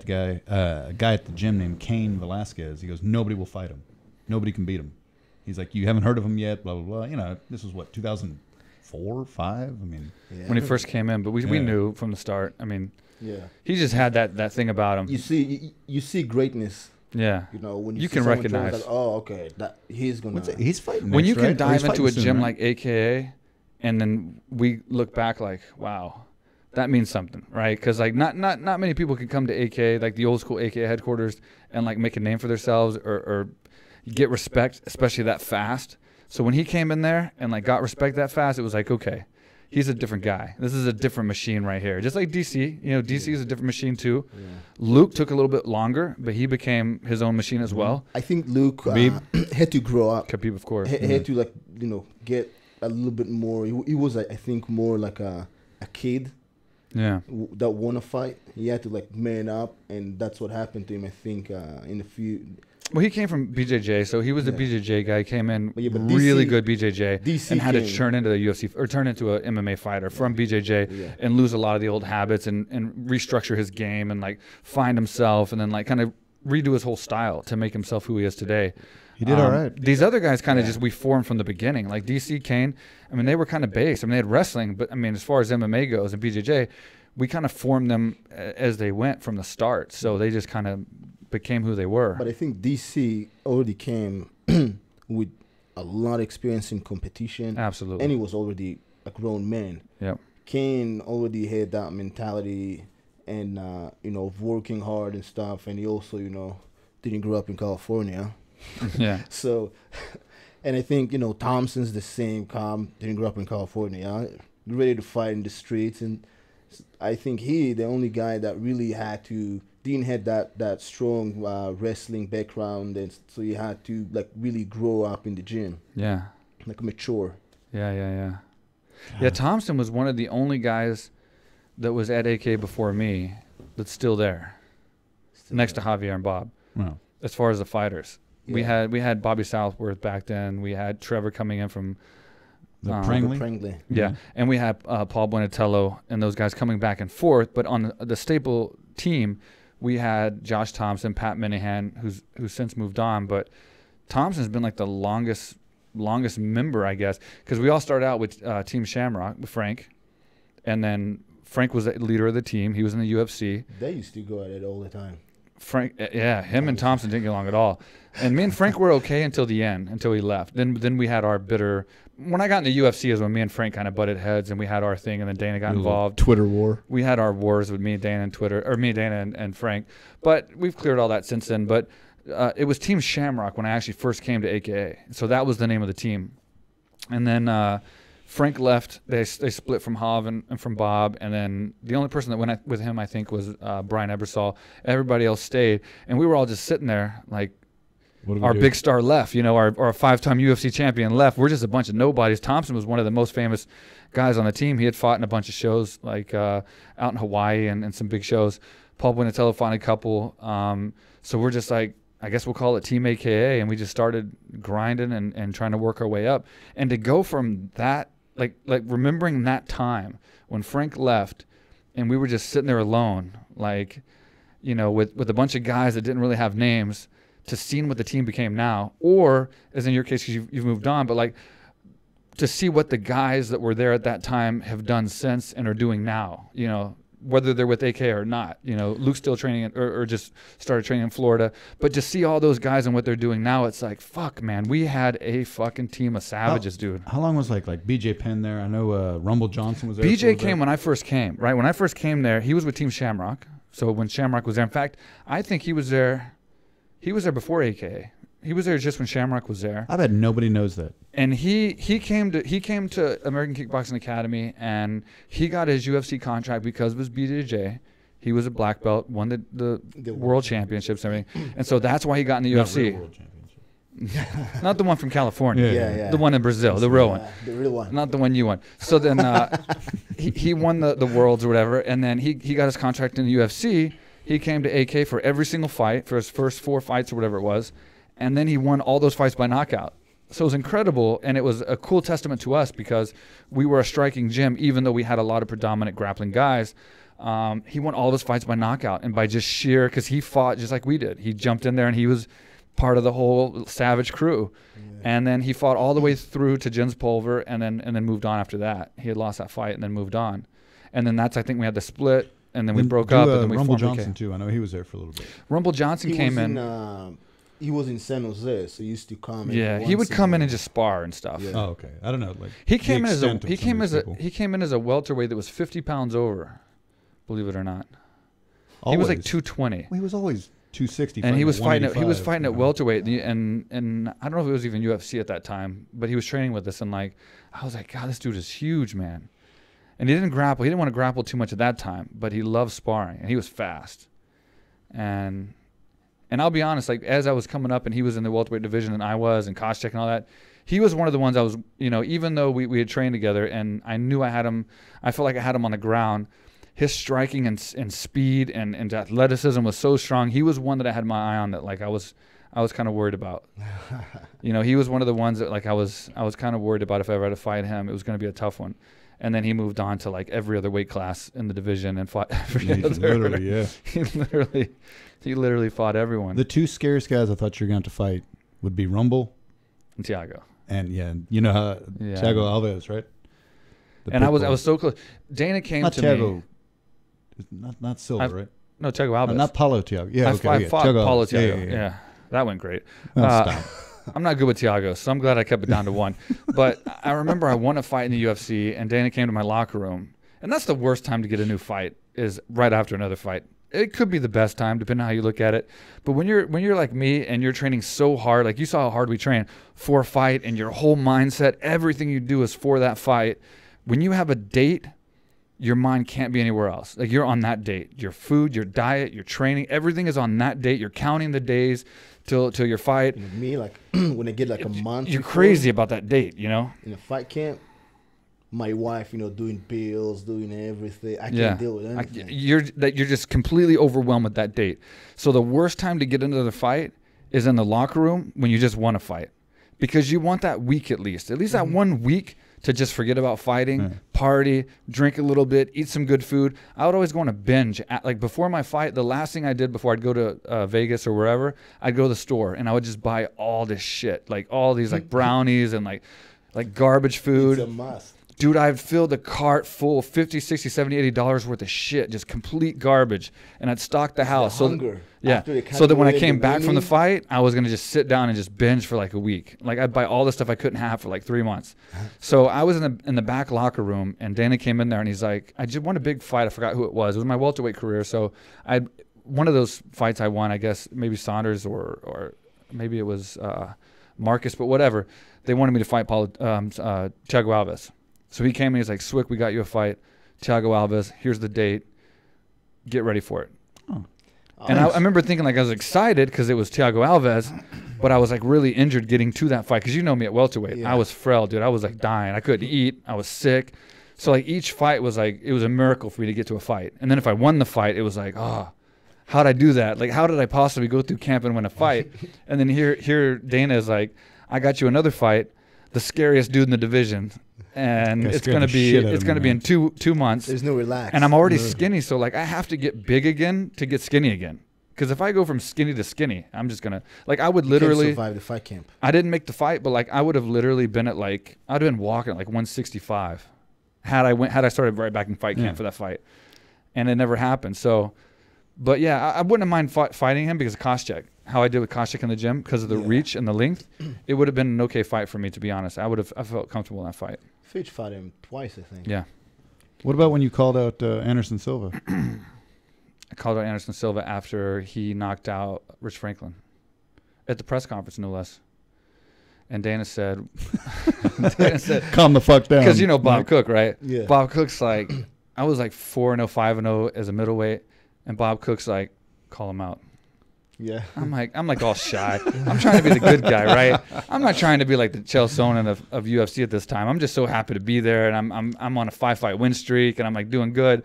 at the gym named Cain Velasquez. He goes, nobody will fight him. Nobody can beat him. He's like, you haven't heard of him yet, blah, blah, blah. This was what, 2004, 5? I mean, yeah. When he first came in, but we knew from the start. I mean, yeah, he just had that thing about him. You see greatness. Yeah, when you can recognize. Like, oh, okay, he's fighting. When you can dive into a gym like AKA, and then we look back like, wow, that means something, right? Because like not many people can come to AKA, like the old school AKA headquarters, and like make a name for themselves or get respect, especially that fast. So when he came in there and like got respect that fast, it was like, okay, he's a different guy. This is a different machine right here. Just like DC, you know, DC is a different machine too. Yeah. Luke took a little bit longer, but he became his own machine as well. I think Luke Khabib. had to grow up. Khabib, of course. Had to, like, you know, get a little bit more. He was, I think, more like a kid Yeah. that want to fight. He had to, like, man up, and that's what happened to him, I think, in a few. Well, he came from BJJ, so he was a Yeah. BJJ guy. Came in But really DC good BJJ DC and had to came- turn into a UFC or turn into a MMA fighter from BJJ Yeah. and lose a lot of the old habits and restructure his game and like find himself and then like kind of redo his whole style to make himself who he is today. He did all right. These other guys kind of Yeah. just we formed from the beginning, like DC, Cain. I mean, they were kind of base. I mean, they had wrestling, but I mean, as far as MMA goes and BJJ, we kind of formed them as they went from the start. So they just kind of became who they were. But I think DC already came with a lot of experience in competition. Absolutely. And he was already a grown man. Yep. Cain already had that mentality and, you know, of working hard and stuff. And he also, you know, didn't grow up in California. Yeah. So, and I think, you know, Thomson's the same. Didn't grow up in California. Ready to fight in the streets. And I think the only guy that really had to, didn't have that strong wrestling background. And so he had to, like, really grow up in the gym. Yeah. Like, mature. Yeah. Yeah, Thomson was one of the only guys that was at AK before me that's still there, next to Javier and Bob, Wow. as far as the fighters. Yeah. We had Bobby Southworth back then. We had Trevor coming in from The Prangley. Prangley. Yeah, and we had Paul Buenatello and those guys coming back and forth. But on the staple team, we had Josh Thompson, Pat Minahan, who's since moved on. But Thompson's been like the longest member, I guess, because we all started out with Team Shamrock with Frank, and then Frank was the leader of the team. He was in the UFC. They used to go at it all the time. Frank, yeah, him and Thomson didn't get along at all. And me and Frank were okay until the end, until he left. Then we had our bitter. When I got in the UFC is when me and Frank kind of butted heads, and we had our thing, and then Dana got involved. Twitter war. We had our wars with me and Dana and Twitter, or me, Dana, and Frank. But we've cleared all that since then. But it was Team Shamrock when I actually first came to AKA. So that was the name of the team. And then Frank left. They split from Hav and from Bob. And then the only person that went with him, I think, was Brian Ebersol. Everybody else stayed. And we were all just sitting there like, What do we our do? big star left, you know, our five-time UFC champion left. We're just a bunch of nobodies. Thompson was one of the most famous guys on the team. He had fought in a bunch of shows, like out in Hawaii and some big shows. Paul Buenatello fought in a couple. So we're just like, I guess we'll call it Team AKA, and we just started grinding and trying to work our way up. And to go from that, like remembering that time when Frank left and we were just sitting there alone, like, you know, with a bunch of guys that didn't really have names, to seeing what the team became now, or as in your case, because you've moved on, but like to see what the guys that were there at that time have done since and are doing now, you know, whether they're with AK or not. You know, Luke's still training or just started training in Florida, but to see all those guys and what they're doing now, it's like, fuck, man, we had a fucking team of savages, dude. How long was like BJ Penn there? I know Rumble Johnson was there. BJ came when I first came, right? When I first came there, he was with Team Shamrock. So when Shamrock was there, in fact, I think he was there before AKA. He was there just when Shamrock was there. I bet nobody knows that. And he came to American Kickboxing Academy, and he got his UFC contract because of his BJJ. He was a black belt, won the world championships and everything. And so that's why he got in the Not UFC. real world championship. Not the one from California. Yeah. The one in Brazil, the real one. The real one. Not the one you won. So then he won the worlds or whatever, and then he got his contract in the UFC. He came to AK for every single fight, for his first 4 fights or whatever it was, and then he won all those fights by knockout. So it was incredible, and it was a cool testament to us because we were a striking gym, even though we had a lot of predominant grappling guys. He won all those fights by knockout and by just sheer, because he fought just like we did. He jumped in there, and he was part of the whole Savage crew. Yeah. And then he fought all the way through to Jens Pulver, and then moved on after that. He had lost that fight and then moved on. And then I think we had the split, and then we broke up, and then we Rumble formed Johnson AK. too. I know he was there for a little bit. Rumble Johnson came in. He was in San Jose, so he used to come. Yeah, he would come in and just spar and stuff. Yeah. Oh, okay. I don't know. Like He came in as a welterweight that was 50 pounds over, believe it or not. Always. He was like 220. Well, he was always 260. And he was fighting at 185, welterweight, and I don't know if it was even UFC at that time, but he was training with us, and like I was like, God, this dude is huge, man. And he didn't grapple. He didn't want to grapple too much at that time, but he loved sparring, and he was fast. And I'll be honest, like as I was coming up, and he was in the welterweight division, and I was, and Koscheck and all that, he was one of the ones I was, you know, even though we had trained together, and I knew I had him, I felt like I had him on the ground. His striking and speed and athleticism was so strong. He was one that I had my eye on that like I was kind of worried about. You know, he was one of the ones that like I was kind of worried about if I ever had to fight him. It was going to be a tough one. And then he moved on to like every other weight class in the division and fought every other. Literally, yeah. He literally fought everyone. The two scariest guys I thought you were going to fight would be Rumble and Thiago. And you know how Thiago Alves, right? And I was so close. Dana came to Thiago. me. Not Silva, right? No, Thiago Alves. Not Paulo Thiago. Yeah, I fought Thiago Paulo Alves. Thiago. Yeah, that went great. Stop. I'm not good with Thiago, so I'm glad I kept it down to one. But I remember I won a fight in the UFC, and Dana came to my locker room. And that's the worst time to get a new fight, is right after another fight. It could be the best time, depending on how you look at it. But when you're like me and you're training so hard, like you saw how hard we train for a fight, and your whole mindset, everything you do is for that fight. When you have a date, your mind can't be anywhere else. Like you're on that date. Your food, your diet, your training, everything is on that date. You're counting the days till your fight. You know, me, like when I get like a month, you're crazy about that date, you know. In a fight camp, my wife, you know, doing pills, doing everything. I can't deal with anything. You're just completely overwhelmed with that date. So the worst time to get into the fight is in the locker room when you just want to fight, because you want that week at least that 1 week to just forget about fighting, party, drink a little bit, eat some good food. I would always go on a binge. Like before my fight, the last thing I did before I'd go to Vegas or wherever, I'd go to the store and I would just buy all this shit, like all these like brownies and like garbage food. It's a must. Dude, I'd fill the cart full of $50, $60, $70, $80 worth of shit, just complete garbage, and I'd stock the house. The hunger. So that when I came back from the fight, I was gonna just sit down and just binge for like a week. Like I'd buy all the stuff I couldn't have for like 3 months. So I was in the back locker room, and Dana came in there, and he's like, "I just won a big fight. I forgot who it was. It was my welterweight career. So one of those fights I won. I guess maybe Saunders or maybe it was Marcus, but whatever. They wanted me to fight Thiago Alves." So he came and he's like, "Swick, we got you a fight. Thiago Alves, here's the date. Get ready for it." Oh. And I remember thinking like I was excited because it was Thiago Alves, but I was like really injured getting to that fight, because you know me at welterweight. Yeah. I was frail, dude. I was like dying. I couldn't eat. I was sick. So like each fight was like, it was a miracle for me to get to a fight. And then if I won the fight, it was like, how'd I do that? Like how did I possibly go through camp and win a fight? And then here Dana is like, "I got you another fight, the scariest dude in the division. And it's gonna be in two months. There's no relax. And I'm already skinny, so like I have to get big again to get skinny again. Because if I go from skinny to skinny, I'm just gonna I would literally survive the fight camp. I didn't make the fight, but like I would have literally been at like I'd have been walking at like 165 had I started right back in fight camp for that fight, and it never happened. So, but yeah, I wouldn't have mind fighting him because of Koscheck. How I did with Koscheck in the gym, because of the reach and the length, it would have been an okay fight for me, to be honest. I felt comfortable in that fight. Fitch fought him twice, I think. Yeah. What about when you called out Anderson Silva? I called out Anderson Silva after he knocked out Rich Franklin at the press conference, no less. And Dana said, "Calm the fuck down." Because you know Bob Cook, right? Yeah. Bob Cook's like, I was like 4-0, 5-0 as a middleweight, and Bob Cook's like, "Call him out." Yeah. I'm like all shy. I'm trying to be the good guy, right? I'm not trying to be like the Chael Sonnen of UFC at this time. I'm just so happy to be there, and I'm on a 5-fight win streak, and I'm like doing good.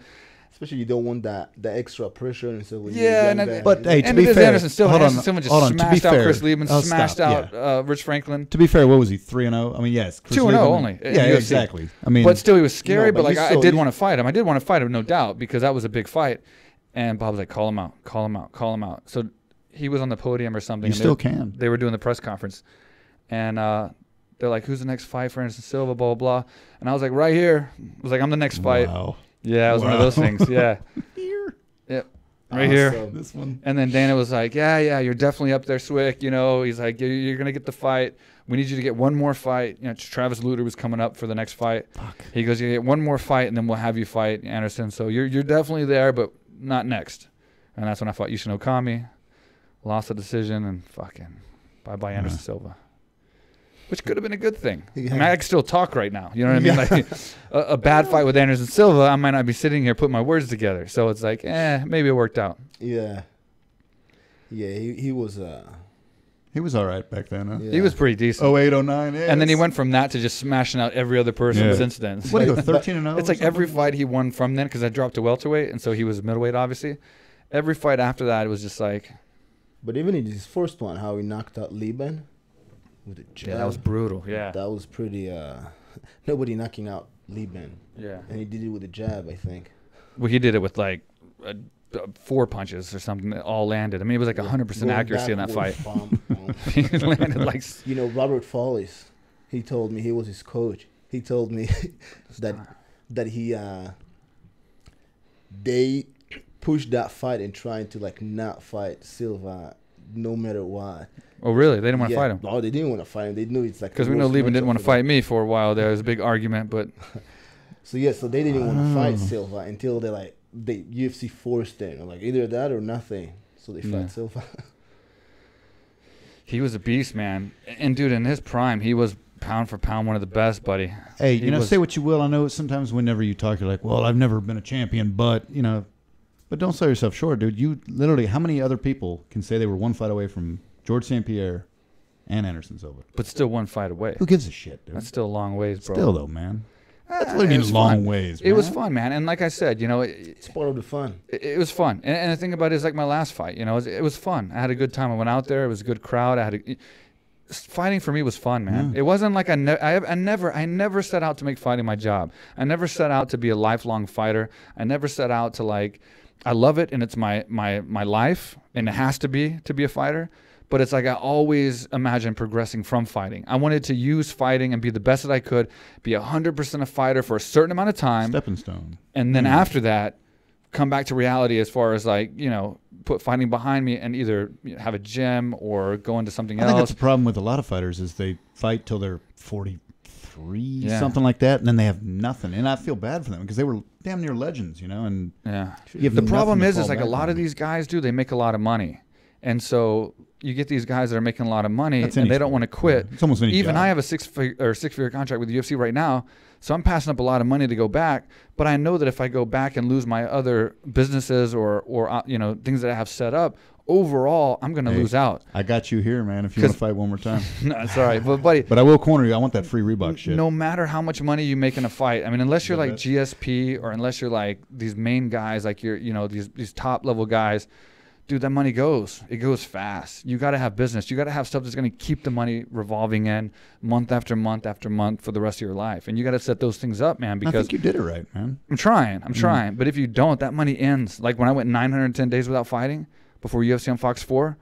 Especially you don't want the extra pressure and so. But hey, to be fair, Anderson Silva just smashed out Chris Liebman, smashed out Rich Franklin. To be fair, what was he, 3-0? I mean, yes, 2-0 only. Yeah, exactly. I mean, but still, he was scary. No, but like I did want to fight him. I did want to fight him, no doubt, because that was a big fight. And Bob was like, "Call him out, call him out, call him out." So he was on the podium or something. You still can. They were doing the press conference, and they're like, "Who's the next fight for Anderson Silva?" Blah blah blah. And I was like, "Right here." I was like, "I'm the next fight." Wow. Yeah, it was one of those things. Yeah. Here. Yep. Right here. This one. And then Dana was like, yeah, you're definitely up there, Swick. You know, he's like, you're going to get the fight. We need you to get one more fight. You know, Travis Lutter was coming up for the next fight. Fuck. He goes, you get one more fight, and then we'll have you fight Anderson. So you're definitely there, but not next. And that's when I fought Yushin Okami. lost the decision, and fucking bye-bye Anderson Silva. Which could have been a good thing. Yeah. I mean, I can still talk right now. You know what I mean? Like a bad fight with Anderson Silva, I might not be sitting here putting my words together. So it's like, maybe it worked out. Yeah. Yeah, he was He was all right back then, huh? Yeah. He was pretty decent. 08, 09, yeah. And then he went from that to just smashing out every other person since then. What did he go, 13-0? It's like every fight he won from then, because I dropped to welterweight, and so he was middleweight, obviously. Every fight after that, it was just like... But even in his first one, how he knocked out Liban with a jab. Yeah, that was brutal, yeah. That was pretty... nobody knocking out Liban. Yeah. And he did it with a jab, I think. Well, he did it with like 4 punches or something that all landed. I mean, it was like 100% accuracy in that fight. He landed like... You know, Robert Follis, he told me, he was his coach. He told me that he... they pushed that fight and trying to like not fight Silva no matter what. Oh, really? They didn't want to fight him? Oh, they didn't want to fight him. They knew it's like... Because we know Liban didn't want to fight me for a while. There was a big argument, but... So they didn't want to fight Silva until the UFC forced them. Like either that or nothing. So they fight Silva. He was a beast, man. And dude, in his prime, he was pound for pound one of the best, buddy. Hey, you know, say what you will. I know sometimes whenever you talk, you're like, well, I've never been a champion, but, you know, but don't sell yourself short, dude. You literally, how many other people can say they were one fight away from George St. Pierre and Anderson Silva? But still one fight away. Who gives a shit, dude? That's still a long ways, bro. Still, though, man. That's what I mean, long ways, man. It was fun, man. And like I said, you know, It's part of the fun. it was fun. And the thing about it is like my last fight, you know, it was fun. I had a good time. I went out there. It was a good crowd. Fighting for me was fun, man. It wasn't like I never set out to make fighting my job. I never set out to be a lifelong fighter. I never set out to like, I love it and it's my life and it has to be a fighter. But it's like I always imagined progressing from fighting. I wanted to use fighting and be the best that I could, be 100% a fighter for a certain amount of time. Stepping stone. And then after that, come back to reality as far as like, you know, put fighting behind me and either have a gym or go into something else. I think that's the problem with a lot of fighters is they fight till they're 43, something like that, and then they have nothing. And I feel bad for them because they were damn near legends, you know. And the problem is like a lot of these guys they make a lot of money. And so you get these guys that are making a lot of money and they don't want to quit. It's almost any Even job. I have a six-figure contract with the UFC right now, so I'm passing up a lot of money to go back. But I know that if I go back and lose my other businesses or you know, things that I have set up, overall I'm going to lose out. I got you here, man. If you want to fight one more time, no, sorry, but buddy. But I will corner you. I want that free Reebok shit. No matter how much money you make in a fight, I mean, unless you're like GSP or unless you're like these main guys, like you're, you know, these top level guys. Dude, that money goes. It goes fast. You got to have business. You got to have stuff that's going to keep the money revolving in month after month after month for the rest of your life. And you got to set those things up, man, because I think you did it right, man. I'm trying. But if you don't, that money ends. Like when I went 910 days without fighting before UFC on Fox 4,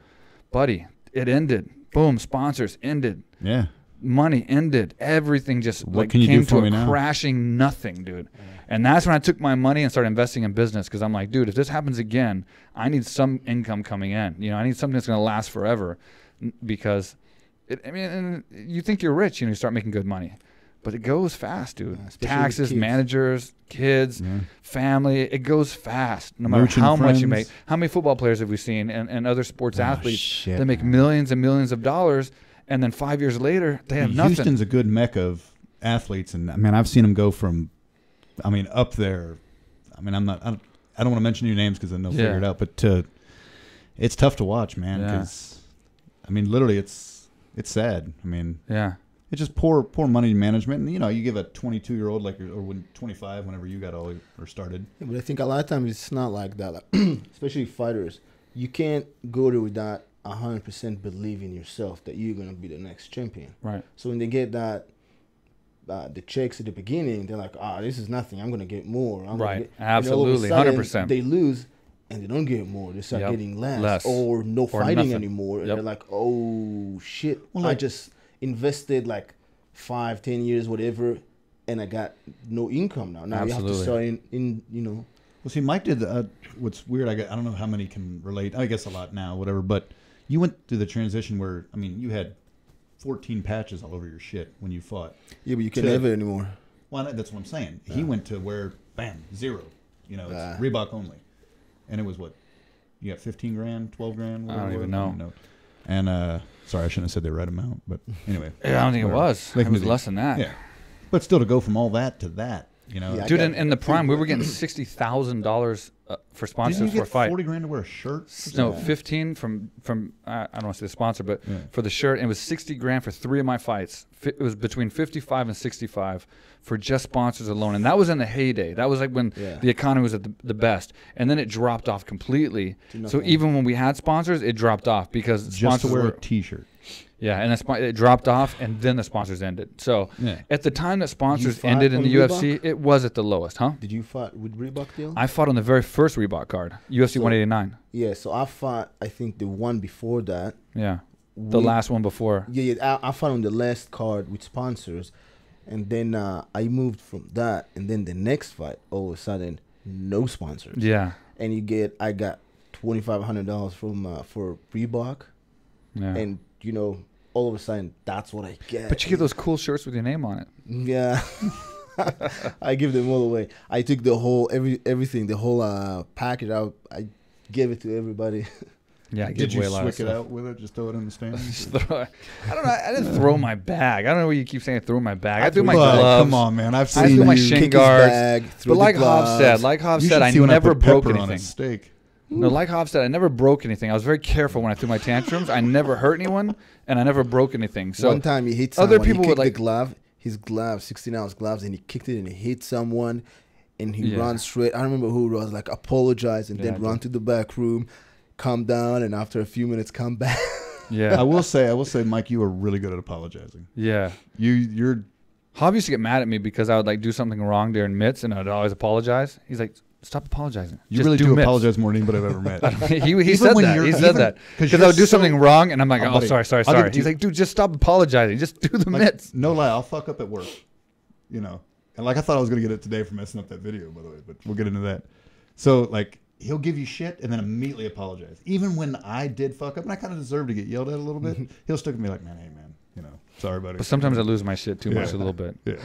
buddy, it ended. Boom, sponsors ended. Yeah. Money ended. Everything just What came to a crashing nothing, dude. And that's when I took my money and started investing in business because I'm like, dude, if this happens again, I need some income coming in. You know, I need something that's going to last forever because, you think you're rich, you know, you start making good money. But it goes fast, dude. Taxes, managers, kids, family, it goes fast no matter how much you make. How many football players have we seen and other sports athletes that make millions and millions of dollars and then 5 years later they have nothing? Houston's a good mecca of athletes. And, man, I've seen them go from up there. I mean, I don't want to mention your names because then they'll figure it out. But it's tough to watch, man. Because literally, it's sad. I mean, it's just poor money management. And you give a 22-year-old or when 25, whenever you got all or started. Yeah, but I think a lot of times it's not like that. Like, especially fighters, you can't go there without 100% believe in yourself that you're gonna be the next champion. Right. So when they get that. The checks at the beginning, they're like, this is nothing. I'm going to get more. Absolutely, 100%. They lose, and they don't get more. They start getting less. Or no fighting nothing anymore. And they're like, oh, shit. I just invested like 5-10 years, whatever, and I got no income now. Now you have to start in. Well, see, Mike did what's weird, I don't know how many can relate. I guess a lot now, whatever. But you went through the transition where, you had 14 patches all over your shit when you fought. Yeah, but you can't have it anymore. Well, that's what I'm saying. He went to where, bam, 0. It's Reebok only. And it was what, You got 15 grand, 12 grand. I don't even know. And sorry, I shouldn't have said the right amount, but anyway. Yeah, I don't think it was. It was less than that. Yeah, but still to go from all that to that, you know. Yeah, dude, in the prime, we were getting $60,000 for sponsors Didn't you for a get fight. 40 grand to wear a shirt? No, 15 from I don't want to say the sponsor, but for the shirt, and it was 60 grand for 3 of my fights. It was between 55 and 65 for just sponsors alone, and that was in the heyday. That was like when the economy was at the best, and then it dropped off completely. So even when we had sponsors, it dropped off because just sponsors to wear were, a T-shirt. Yeah, and it dropped off, and then the sponsors ended. So at the time that sponsors ended in the UFC, it was at the lowest, huh? Did you fight with Reebok deal? I fought on the very first Reebok card, UFC 189. Yeah, so I fought, I think, the one before that. Yeah, the last one before. Yeah, I fought on the last card with sponsors, and then I moved from that, and then the next fight, all of a sudden, no sponsors. Yeah, and I got $2,500 from for Reebok, and you know, all of a sudden, that's what I get. But you get those cool shirts with your name on it. Yeah. I give them all away. I took the whole everything, the whole package out. I gave it to everybody. Yeah, I Did you away a lot of swick it stuff. out with it? Just throw it in the stand? I don't know. I didn't throw my bag. I don't know why you keep saying I threw my bag. I threw my Well, gloves. Come on, man. I've I seen threw my you. shin kick his guards. bag, throw But the like Hobbs gloves. said, I see when never put broke pepper on anything. a steak. No, like Hobbs said, I never broke anything. I was very careful when I threw my tantrums. I never hurt anyone, and I never broke anything. So one time he hit someone. other people he would kicked like the glove, his glove, 16-ounce gloves, and he kicked it and he hit someone, and he ran straight. I remember who it was, like apologize and then run to the back room, calm down, and after a few minutes come back. Yeah, I will say, Mike, you are really good at apologizing. Yeah, you're. Hobbs used to get mad at me because I would like do something wrong during mitts, and I'd always apologize. He's like, "Stop apologizing." You really do apologize more than anybody I've ever met. he said that. He said that because I would do something wrong, and I'm like, "Oh, sorry." He's like, "Dude, just stop apologizing. Just do the mitts." No lie, I'll fuck up at work, you know. And like I thought I was gonna get it today for messing up that video, by the way, but we'll get into that. So like, he'll give you shit and then immediately apologize. Even when I did fuck up, and I kind of deserve to get yelled at a little bit, he'll stick at me like, "Man, hey man, you know, sorry buddy." But sometimes I lose my shit too much a little bit. Yeah.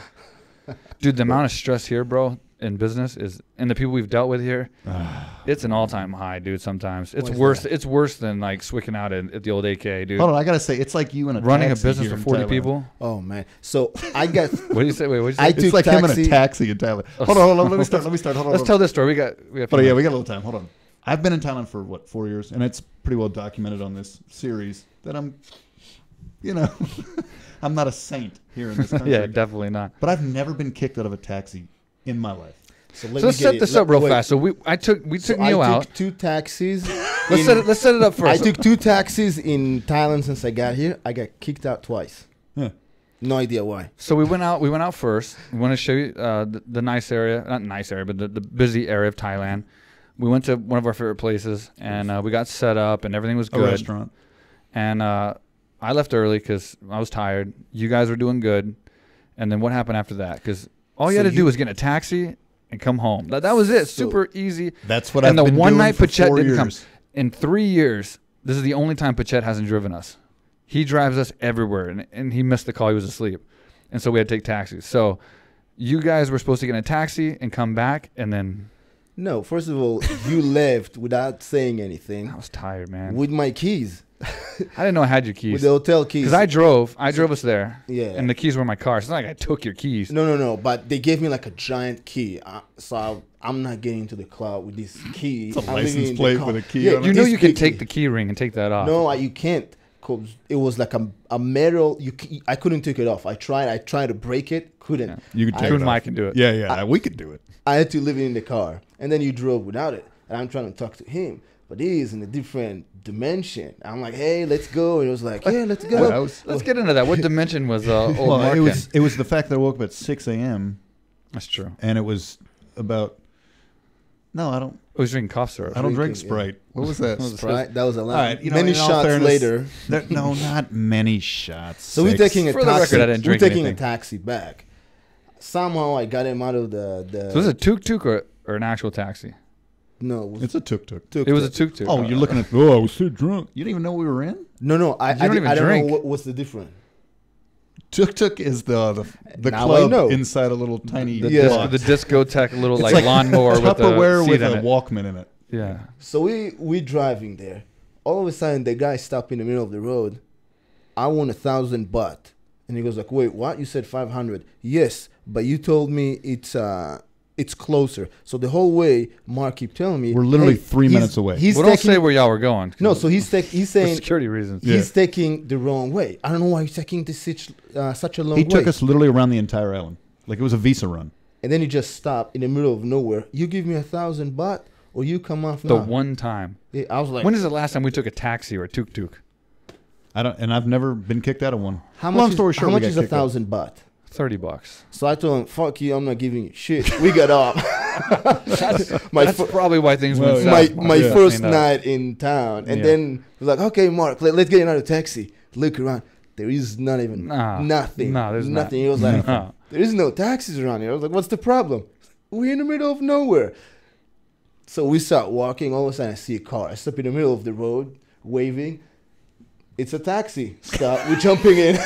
Dude, the amount of stress here, bro, in business is, and the people we've dealt with here, it's an all-time high, dude. Sometimes it's worse. It's worse than like swicking out at the old AKA, dude. Hold on, I gotta say, it's like you and running a business for 40 people. Oh man, so I got. What do you say? Wait, what do you say? It's like him in a taxi in Thailand. Hold on. Let me start. Hold on. Let's tell this story. We got. But yeah, we got a little time. Hold on. I've been in Thailand for 4 years, and it's pretty well documented on this series that I'm, you know, I'm not a saint here in this country. Yeah, definitely not. But I've never been kicked out of a taxi in my life. So let's set this up real fast. So we took Neo out. I took 2 taxis. Let's set it up first. I took 2 taxis in Thailand since I got here. I got kicked out twice. Yeah. No idea why. So we went out first. We want to show you the nice area, not nice area, but the busy area of Thailand. We went to one of our favorite places, and we got set up, and everything was good. A restaurant. And I left early because I was tired. You guys were doing good. And then what happened after that? Because all you had to do was get in a taxi and come home. That was it. Super easy. That's what I've been doing. And the one night Phuket didn't come. In 3 years, this is the only time Phuket hasn't driven us. He drives us everywhere, and he missed the call. He was asleep. And so we had to take taxis. So you guys were supposed to get in a taxi and come back, and then... No, first of all, you left without saying anything. I was tired, man. With my keys. I didn't know I had your keys. With the hotel keys. Because I drove us there. Yeah. And the keys were in my car. It's not like I took your keys. No. But they gave me like a giant key. So I'm not getting into the club with this key. It's a license plate with a key on it. You know you can take the key ring and take that off. No, you can't. Cause it was like a metal. I couldn't take it off. I tried to break it. Couldn't. Yeah. You could take you it and off. Mike can do it. Yeah. We could do it. I had to leave it in the car. And then you drove without it. And I'm trying to talk to him. But he is in a different dimension. I'm like, hey, let's go. And it was like, yeah, let's go. Well, let's get into that. What dimension was old Mark in? It was the fact that I woke up at 6 a.m. That's true. And it was about... No, I don't... I was drinking cough syrup. I don't drink Sprite. Yeah. What was that? Sprite? That was a lot. All right, many shots later. No, not many shots. So we're taking a For the taxi. record, I didn't drink we're taking anything. a taxi back. Somehow I got him out of the So was it a tuk-tuk or an actual taxi? No, It's a tuk-tuk. It was a tuk-tuk. Oh, you're looking at... Oh, I was so drunk. You didn't even know we were in? No. I don't even drink. know what's the difference. Tuk-tuk is the Now club I know. inside a little tiny The box. discotheque little It's like lawnmower with a Tupperware seat with in a it. Walkman in it. Yeah. So we driving there. All of a sudden, the guy stopped in the middle of the road. I want 1,000 baht. And he goes like, wait, what? You said 500. Yes, but you told me it's closer. So the whole way, Mark keep telling me. We're literally hey, 3 minutes away. Well, don't say where y'all were going. No, so he's For saying security reasons. he's taking the wrong way. I don't know why he's taking this such a long way. He took us literally around the entire island. Like it was a visa run. And then he just stopped in the middle of nowhere. You give me 1,000 baht or you come off The now. one time. Yeah, I was like, When is the last time we took a taxi or a tuk-tuk? And I've never been kicked out of one. how Long much story is, short, how we much got is kicked out. 1,000 baht? $30. So I told him, fuck you, I'm not giving you shit. We got off. That's probably why things went my south. my Yeah. first I mean, night in town. And Yeah. then we're like, okay, Mark, let's get another taxi. Look around. There is not even nothing. No, there's nothing. He was like, No. there is no taxis around here. I was like, what's the problem? We're in the middle of nowhere. So we start walking. All of a sudden, I see a car. I stop in the middle of the road, waving. It's a taxi. Stop. We're jumping in.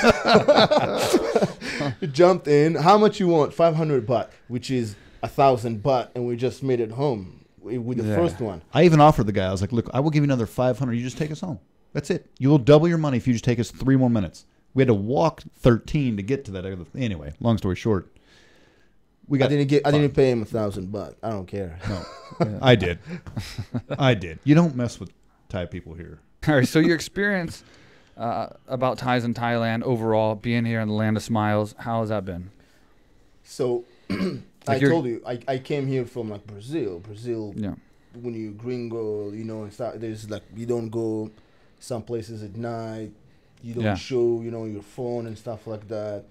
We jumped in. How much you want? 500 baht, which is 1,000 baht, and we just made it home with the Yeah. first one. I even offered the guy. I was like, "Look, I will give you another 500. You just take us home. That's it. You will double your money if you just take us 3 more minutes." We had to walk 13 to get to that. Anyway, long story short, we got. I didn't pay him 1,000 baht. I don't care. No, I did. I did. You don't mess with Thai people here. All right, so your experience about Thais in Thailand overall, being here in the land of smiles, how has that been? So Like I told you, I came here from like Brazil. Yeah. When you gringo, you know, and stuff, there's like, you don't go some places at night. You don't Yeah. show, you know, your phone and stuff like that.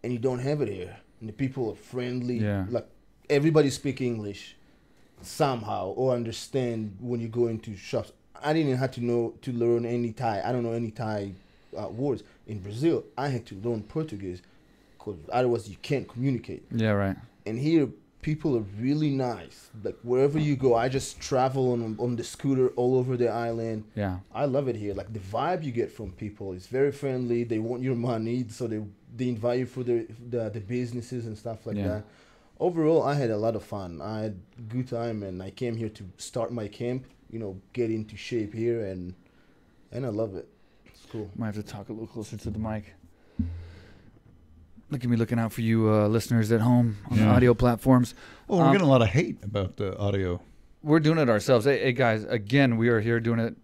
And you don't have it here. And the people are friendly. Yeah. Like, everybody speak English somehow or understand when you go into shops. I didn't have to learn any Thai. I don't know any Thai words. In Brazil, I had to learn Portuguese because otherwise you can't communicate. Yeah, right. And here, people are really nice. Like, wherever you go, I just travel on the scooter all over the island. Yeah. I love it here. Like, the vibe you get from people is very friendly. They want your money, so they invite you for the businesses and stuff like Yeah. that. Overall, I had a lot of fun. I had a good time, and I came here to start my camp, you know, get into shape here, and I love it. It's cool. Might have to talk a little closer to the mic. Look at me looking out for you listeners at home on the Yeah. audio platforms. Oh, we're getting a lot of hate about the audio. We're doing it ourselves. Hey, guys, again, we are here doing it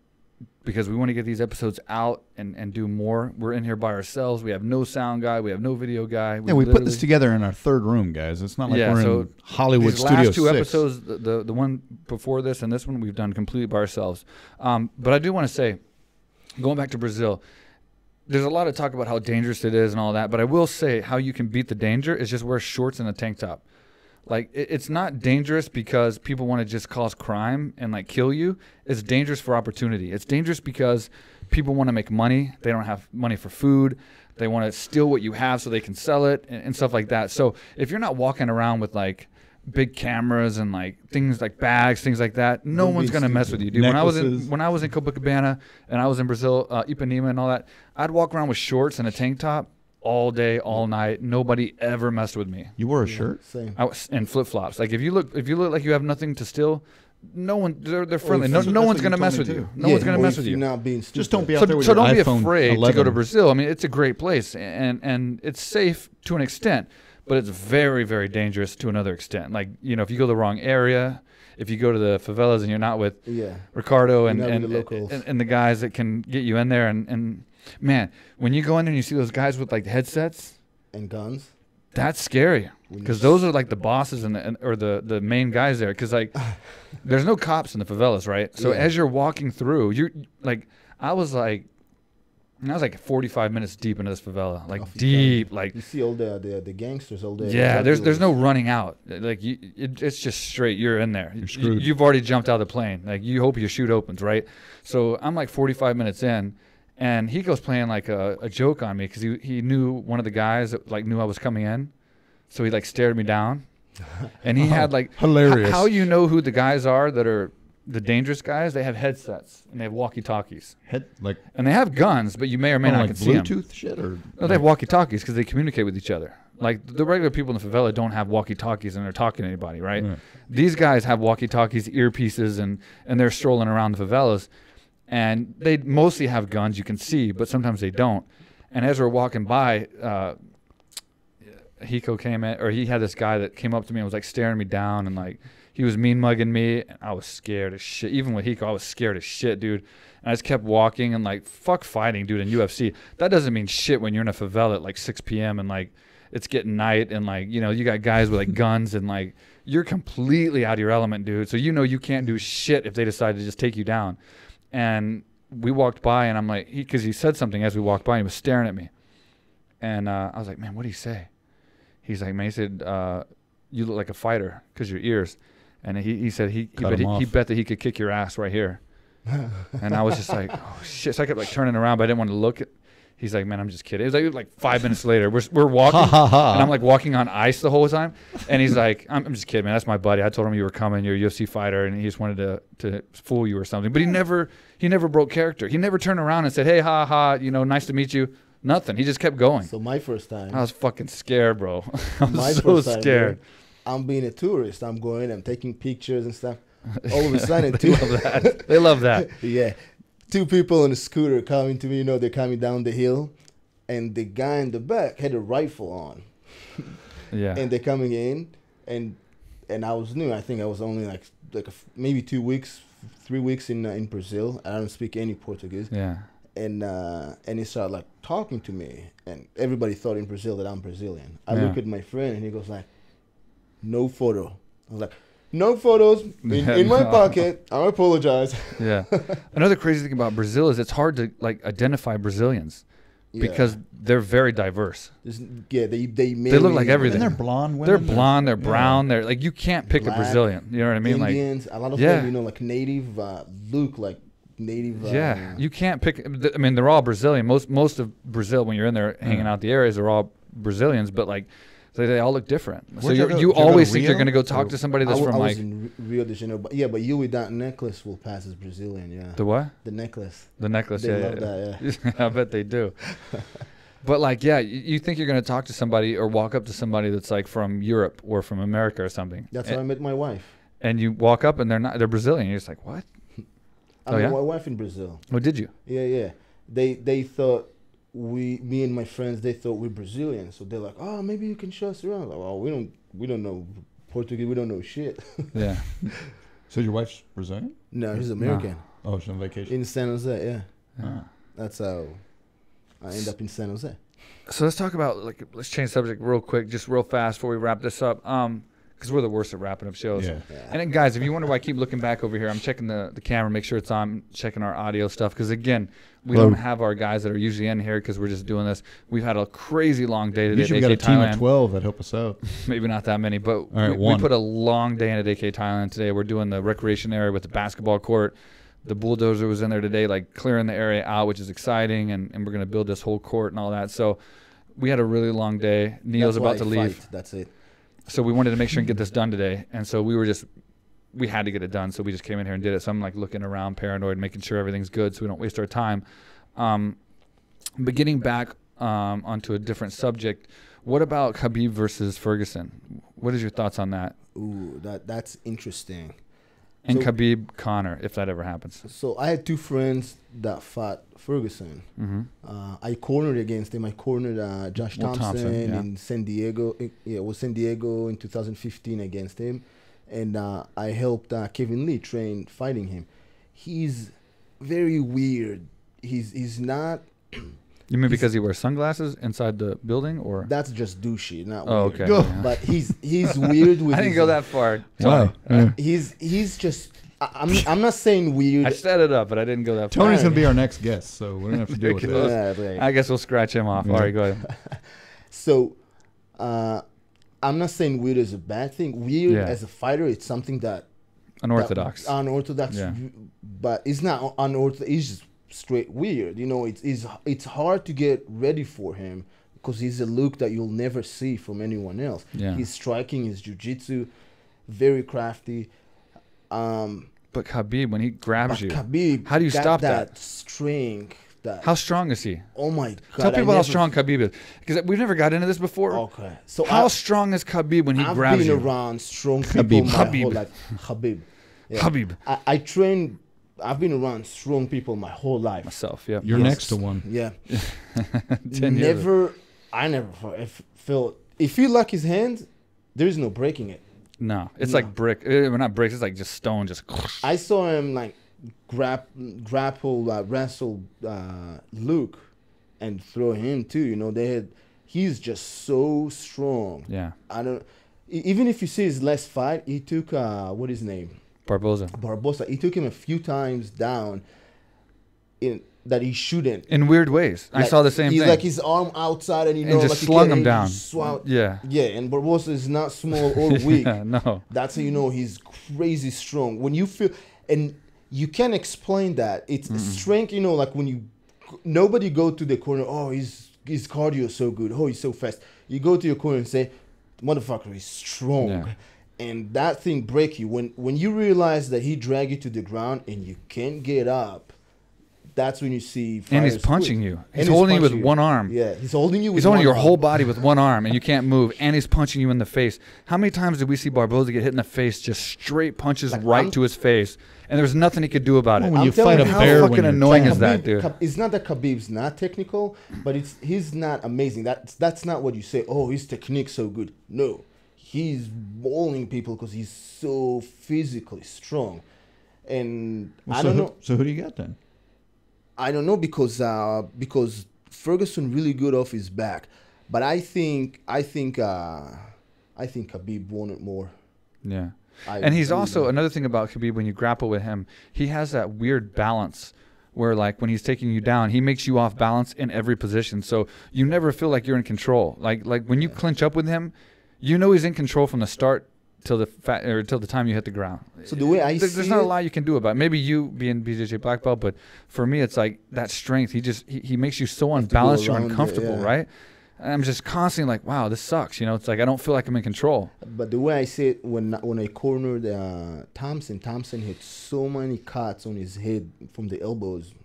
because we want to get these episodes out and do more. We're in here by ourselves. We have no sound guy. We have no video guy. Yeah, we put this together in our third room, guys. It's not like we're in Hollywood these Studio last two 6. episodes, the one before this and this one, we've done completely by ourselves. But I do want to say, going back to Brazil, there's a lot of talk about how dangerous it is and all that, but I will say how you can beat the danger is just wear shorts and a tank top. Like, it's not dangerous because people want to just cause crime and, like, kill you. It's dangerous for opportunity. It's dangerous because people want to make money. They don't have money for food. They want to steal what you have so they can sell it and stuff like that. So if you're not walking around with, like, big cameras and, like, things like bags, things like that, no Don't one's be going to mess with stupid. you, dude. Necklaces. When I was in Copacabana and I was in Brazil, Ipanema and all that, I'd walk around with shorts and a tank top all day, all night. Nobody ever messed with me. You wore a shirt? Same. I was, and flip flops. Like, if you look like you have nothing to steal, no one, they're friendly. if No, you- no that's one's what gonna you mess told with me you. too. No one's gonna or mess if with you're you. not being stupid. Just don't be out there with So your don't be iPhone afraid 11. to go to Brazil. I mean, it's a great place, and it's safe to an extent, but it's very, very dangerous to another extent. Like, you know, if you go to the wrong area, if you go to the favelas and you're not with Yeah. Ricardo and You're not and, with the locals. and the guys that can get you in there, and man, when you go in there and you see those guys with, like, headsets, And guns. that's scary When you because those are like the bosses or the main guys there. Because, like, there's no cops in the favelas, right? So Yeah. as you're walking through, you're like, I was like 45 minutes deep into this favela, like Off you deep, like, You see all the gangsters all day. yeah. There's no running out. Like, it's just straight. You're in there. You're screwed. You've already jumped out of the plane. Like, you hope your chute opens, right? So I'm like 45 minutes in. And he goes playing like a joke on me because he knew one of the guys that, like, knew I was coming in, so he, like, stared me down, and he had, like, hilarious. how you know who the guys are that are the dangerous guys? They have headsets and they have walkie-talkies Like, and they have guns, but you may or may not like can see them. Bluetooth shit or No, they have walkie-talkies because they communicate with each other. Like the regular people in the favela don't have walkie-talkies and they're talking to anybody, right? These guys have walkie-talkies, earpieces, and they're strolling around the favelas. And they mostly have guns, you can see, but sometimes they don't. And as we're walking by, Hiko came in, or he had this guy that came up to me and was like staring me down, and like he was mean mugging me, and I was scared as shit. Even with Hiko, I was scared as shit, dude. And I just kept walking, and like, fuck fighting, dude, in UFC. That doesn't mean shit when you're in a favela at like 6 p.m. and like it's getting night, and like, you know, you got guys with like guns, and like you're completely out of your element, dude. So you know you can't do shit if they decide to just take you down. And we walked by, and I'm like, because he said something as we walked by, and he was staring at me. And I was like, man, what did he say? He's like, man, he said, you look like a fighter because your ears. And he said he bet that he could kick your ass right here. And I was just like, oh, shit. So I kept like turning around, but I didn't want to look at. He's like, man, I'm just kidding. It was like 5 minutes later. We're walking, and I'm like walking on ice the whole time. And he's like, I'm just kidding, man. That's my buddy. I told him you were coming. You're a UFC fighter, and he just wanted to fool you or something. But he never broke character. He never turned around and said, hey, ha, ha, you know, nice to meet you. Nothing. He just kept going. So my first time, I was fucking scared, bro. I was so scared. I'm being a tourist. I'm going. I'm taking pictures and stuff. All of a sudden, they love that. They love that. Yeah, 2 people on a scooter coming to me. You know, they're coming down the hill, and the guy in the back had a rifle on. Yeah. And they're coming in, and I was new. I think I was only maybe 2 weeks, 3 weeks in Brazil. I don't speak any Portuguese. Yeah. And he started like talking to me, and everybody thought in Brazil that I'm Brazilian. I look at my friend, and he goes like, no photo. I was like, no photos in my pocket. I apologize. Yeah. Another crazy thing about Brazil is it's hard to like identify Brazilians because they're very diverse. Yeah, they look like everything. And they're blonde women. They're blonde. They're brown. They're like, you can't pick a Brazilian. You know what I mean? Indians, like a lot of them, you know, like native look like native. You can't pick. I mean, they're all Brazilian. Most of Brazil, when you're in there hanging out the areas, are all Brazilians, but like they all look different. So you always think you're going to go talk to somebody that's from like Rio de Janeiro. But you with that necklace will pass as Brazilian. Yeah. The what? The necklace. The necklace. They love that. Yeah. I bet they do. But like, yeah, you think you're going to talk to somebody or walk up to somebody that's like from Europe or from America or something. That's how I met my wife. And you walk up and they're Brazilian. You're just like, what? I met my wife in Brazil. Oh, did you? Yeah. They thought me and my friends, they thought we're Brazilian. So they're like, oh, maybe you can show us around. Like, oh, we don't know Portuguese. We don't know shit. Yeah. So your wife's Brazilian? No, she's American. No. Oh, she's on vacation. In San Jose, yeah. Ah. That's how I end up in San Jose. So let's talk about, like, let's change subject real quick, just real fast before we wrap this up. Because we're the worst at wrapping up shows. Yeah. And then, guys, if you wonder why I keep looking back over here, I'm checking the camera, make sure it's on, checking our audio stuff. Because, again, we don't have our guys that are usually in here because we're just doing this. We've had a crazy long day today. Usually we got a team of 12 that help us out. Maybe not that many, but we put a long day in at AKA Thailand today. We're doing the recreation area with the basketball court. The bulldozer was in there today, like clearing the area out, which is exciting, and we're going to build this whole court and all that. So we had a really long day. Neil's about to leave. That's it. So we wanted to make sure and get this done today. And so we had to get it done. So we just came in here and did it. So I'm like looking around paranoid, making sure everything's good so we don't waste our time. But getting back onto a different subject, what about Cubby versus Ferguson? What is your thoughts on that? Ooh, that's interesting. And so, Khabib Conor, if that ever happens. So I had 2 friends that fought Ferguson. Mm-hmm. I cornered against him. I cornered Josh Thomson in San Diego. It was San Diego in 2015 against him. And I helped Kevin Lee train fighting him. He's very weird. He's not... You mean because he wears sunglasses inside the building, or that's just douchey, not weird. Okay. Yeah. But he's weird with. I didn't go that far. Wow. He's just. I'm not saying weird. I set it up, but I didn't go that far. Tony's gonna be our next guest, so we don't have to deal with that. Yeah, I guess we'll scratch him off. All right, go ahead. So, I'm not saying weird is a bad thing. Weird as a fighter, it's something that unorthodox. But it's not unorthodox. It's just straight weird. You know, it's hard to get ready for him because he's a look that you'll never see from anyone else. Yeah. His striking, his jiu-jitsu, very crafty. But Khabib, when he grabs you, Khabib how do you stop that strength that. How strong is he? Oh my God! Tell people how strong Khabib is, because we've never got into this before. Okay, so how strong is Khabib when he I've grabs been you? around strong people my Khabib. whole life. Khabib. Yeah. Khabib. I trained. I've been around strong people my whole life. Myself, yeah. You're next to one. Yeah. 10 years. I never felt. If you lock his hand, there is no breaking it. No, it's like brick. Well, not bricks. It's like just stone. Just. I saw him like grapple, wrestle Luke, and throw him too. You know, he's just so strong. Yeah. I don't. Even if you see his last fight, he took what is his name? Barbosa. He took him a few times down that he shouldn't. In weird ways. Like, I saw the same thing. Like his arm outside and just like slung him down. Yeah. Yeah, and Barbosa is not small or weak. Yeah, no. That's how you know he's crazy strong. When you feel, and you can't explain that. It's strength, you know, like when nobody go to the corner, oh, his cardio is so good. Oh, he's so fast. You go to your corner and say, motherfucker, he's strong. Yeah. And that thing break you. When you realize that he drag you to the ground and you can't get up, that's when you see. And he's punching you. He's holding you with one arm. Yeah, he's holding you with He's holding your arm. whole body with one arm, and you can't move. And he's punching you in the face. How many times did we see Barbosa get hit in the face, just straight punches right to his face, and there's nothing he could do about it? When you fight a bear, how fucking annoying is that, dude? It's not that Khabib's not technical, but he's not amazing. That's not what you say. Oh, his technique's so good. No, he's bowling people because he's so physically strong. And I don't know. So who do you got then? I don't know because Ferguson really good off his back, but I think Khabib wanted more. Yeah, and he's also another thing about Khabib. When you grapple with him, he has that weird balance where, like, when he's taking you down, he makes you off balance in every position, so you never feel like you're in control. Like when you clinch up with him, you know he's in control from the start till the time you hit the ground. So the way there's not a lot you can do about it. Maybe you being BJJ black belt, but for me it's like that strength. He makes you so unbalanced, you're uncomfortable, right? And I'm just constantly like, wow, this sucks. You know, it's like I don't feel like I'm in control. But the way I see it, when I cornered Thomson hit so many cuts on his head from the elbows.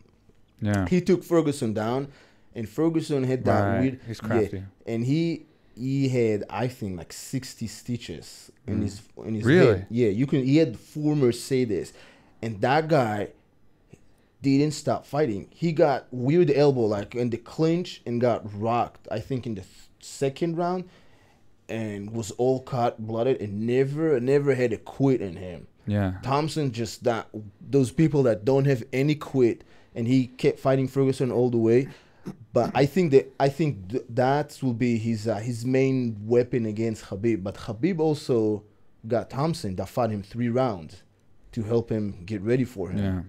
Yeah, he took Ferguson down, and Ferguson had that weird. He's crafty, and he had, I think, like 60 stitches in his really head. Yeah, he had 4 Mercedes, and that guy didn't stop fighting. He got weird elbow like in the clinch and got rocked, I think, in the second round, and was all cut, blooded, and never had a quit in him. Yeah, Thomson just those people that don't have any quit, and he kept fighting Ferguson all the way. But I think that will be his main weapon against Khabib. But Khabib also got Thomson that fought him 3 rounds to help him get ready for him. Yeah.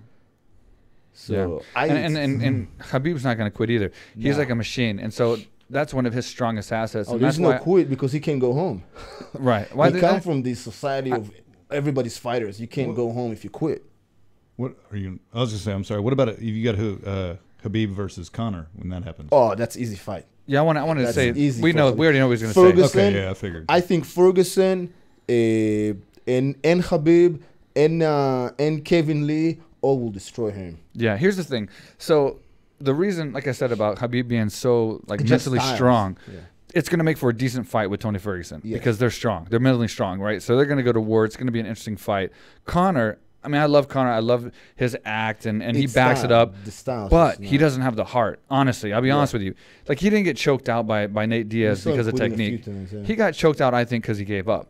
So and Khabib's not going to quit either. He's like a machine, and so that's one of his strongest assets. Oh, there's no quit because he can't go home. Right. Why he come from the society of everybody's fighters. You can't go home if you quit. What are you? I was just saying. I'm sorry. What about if you got who? Khabib versus Conor when that happens. Oh, that's easy fight. Yeah, I wanted to say we already know what he's going to say. Okay, yeah, I figured. I think Ferguson and Khabib and Kevin Lee all will destroy him. Yeah, here's the thing. So the reason, like I said, about Khabib being so mentally strong, it's going to make for a decent fight with Tony Ferguson because they're strong. They're mentally strong, right? So they're going to go to war. It's going to be an interesting fight. Conor, I mean, I love Conor. I love his act, and he backs it up. But he doesn't have the heart. Honestly, I'll be honest with you. Like, he didn't get choked out by Nate Diaz because of technique. He got choked out, I think, because he gave up.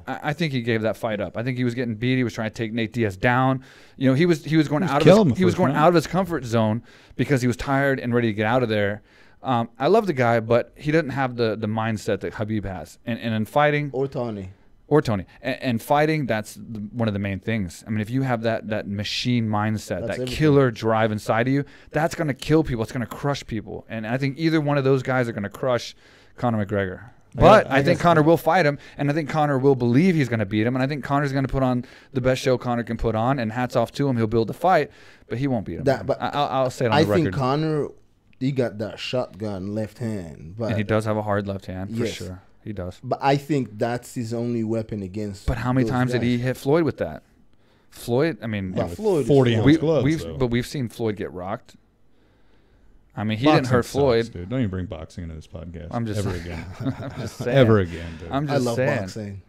I think he gave that fight up. I think he was getting beat. He was trying to take Nate Diaz down. You know, he was going out of his comfort zone because he was tired and ready to get out of there. I love the guy, but he doesn't have the mindset that Khabib has. And in fighting, or Tony. And fighting, that's one of the main things. I mean, if you have that machine mindset, that killer drive inside of you, that's going to kill people. It's going to crush people. And I think either one of those guys are going to crush Conor McGregor. But I think Conor will fight him, and I think Conor will believe he's going to beat him, and I think Conor's going to put on the best show Conor can put on, and hats off to him. He'll build the fight, but he won't beat him. But I'll say it on the record. I think Conor, he got that shotgun left hand. But and he does have a hard left hand, for sure. He does. But I think that's his only weapon against. But how many times did he hit Floyd with that? Floyd, I mean, Floyd 40-ounce gloves. But we've seen Floyd get rocked. I mean, he didn't hurt Floyd. Dude. Don't even bring boxing into this podcast. I'm just ever again. I'm just saying. Ever again, dude. I'm I just love saying. boxing.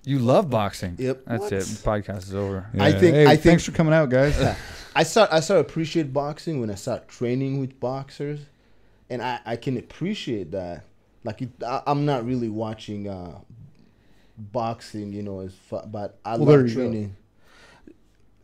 You love boxing. Yep. That's What? it. The podcast is over. Yeah. I think thanks for coming out, guys. I started appreciate boxing when I started training with boxers, and I can appreciate that. Like I'm not really watching boxing, you know, but I love training.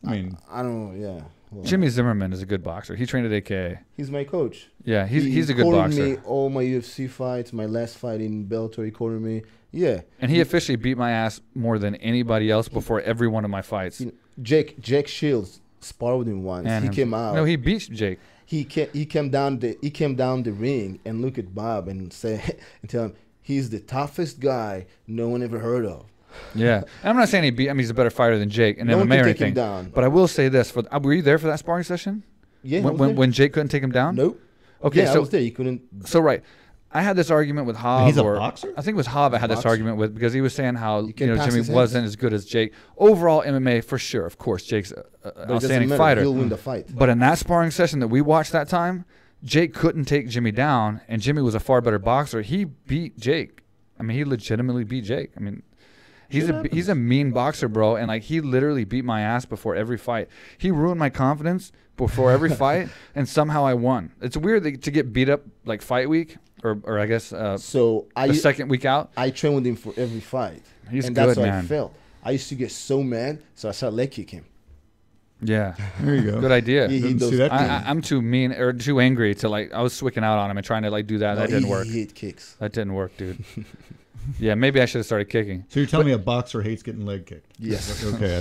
I mean, I don't know. Yeah. Well, Jimmy Zimmerman is a good boxer. He trained at AKA. he's my coach. Yeah, he's a good called boxer. me all my UFC fights. My last fight in Bellator, he called me. Yeah. And he officially beat my ass more than anybody else before every one of my fights. You know, Jake Shields sparred with him once. And he came out. No, he beat Jake. He came down the ring and look at Bob and say and tell him he's the toughest guy no one ever heard of. Yeah, and I'm not saying he's a better fighter than Jake in No one MMA can or take him anything. down. But I will say this: were you there for that sparring session? Yeah. When Jake couldn't take him down? Nope. Okay, Yeah, I so was there. You couldn't. so right. I had this argument with Hav. He's a boxer? I think it was Hav I had this Boxer. argument with because he was saying how can't pass Jimmy his hands. wasn't as good as Jake. Overall MMA for sure, of course, Jake's an But it doesn't outstanding matter. fighter. He'll win the fight. But in that sparring session that we watched that time, Jake couldn't take Jimmy down, and Jimmy was a far better boxer. He beat Jake. I mean, he legitimately beat Jake. I mean, he's a mean boxer, bro, and like he literally beat my ass before every fight. He ruined my confidence before every fight, and somehow I won. It's weird to get beat up like fight week, or I guess So the second week out. I train with him for every fight. He's and good, that's how man. I felt. I used to get so mad, so I started leg kicking him. Yeah, there you go. good idea. He Didn't does- see that coming. I'm too mean or too angry to like. I was swicking out on him and trying to like do that. No, That didn't he work. hit kicks. That didn't work, dude. Yeah, maybe I should have started kicking. So you're telling me a boxer hates getting leg kicked? Yes. Okay.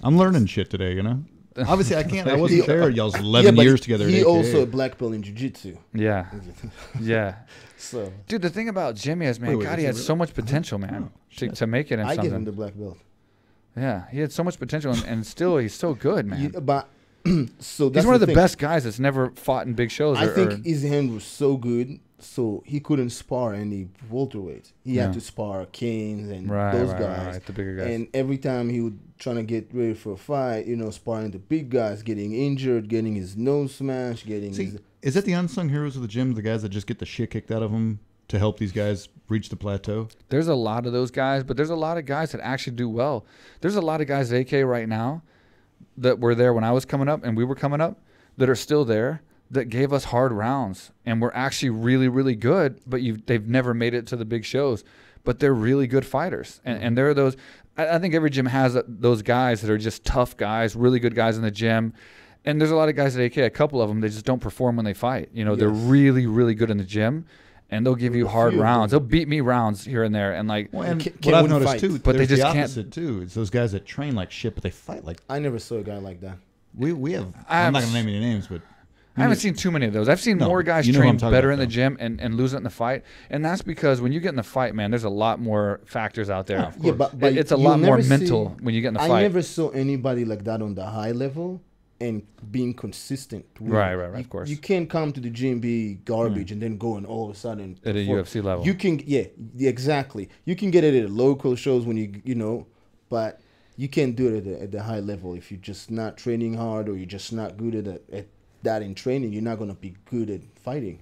I'm learning shit today, you know? Obviously, I can't. I He- wasn't there. Y'all's 11 but years together. He at also AKA. a black belt in jiu-jitsu. Yeah, yeah. So Dude, the thing about Jimmy is, man, Wait, God, is he he had really? so much potential, man, to make it in I give him something. the black belt. Yeah, he had so much potential, and still he's so good, man. But so that's He's one of the thing. best guys that's never fought in big shows. I think his hand was so good, so he couldn't spar any welterweights. He Yeah. had to spar Cains and Right, those right, guys. right, the bigger guys. And every time he would trying to get ready for a fight, you know, sparring the big guys, getting injured, getting his nose smashed, getting See, his. is that the unsung heroes of the gym? The guys that just get the shit kicked out of them to help these guys reach the plateau? There's a lot of those guys, but there's a lot of guys that actually do well. There's a lot of guys at AK right now that were there when I was coming up and we were coming up that are still there that gave us hard rounds and were actually really, really good, but they've never made it to the big shows. But they're really good fighters. And there are those – I think every gym has those guys that are just tough guys, really good guys in the gym. And there's a lot of guys at AK, a couple of them, they just don't perform when they fight. You know, they're really, really good in the gym. And they'll give you hard rounds. They'll beat me rounds here and there. And like, Well, and Can't what I've win noticed fights. too, But they there's just the can't- opposite too. It's those guys that train like shit, but they fight like I never saw a guy like that. we have. I I'm not have- gonna name any names, but I haven't seen too many of those. I've seen No, more guys you know who I'm train talking better about, in the gym and lose it in the fight. And that's because when you get in the fight, man, there's a lot more factors out there. Yeah, but It's a you'll lot more never mental see- when you get in the I fight. never saw anybody like that on the high level and being consistent. with Right, it. right, of course. You can't come to the gym, be garbage, and then go and all of a sudden At a perform. UFC level. You can, yeah, exactly. You can get it at local shows when you know, but you can't do it at the high level if you're just not training hard or you're just not good at that in training. You're not going to be good at fighting.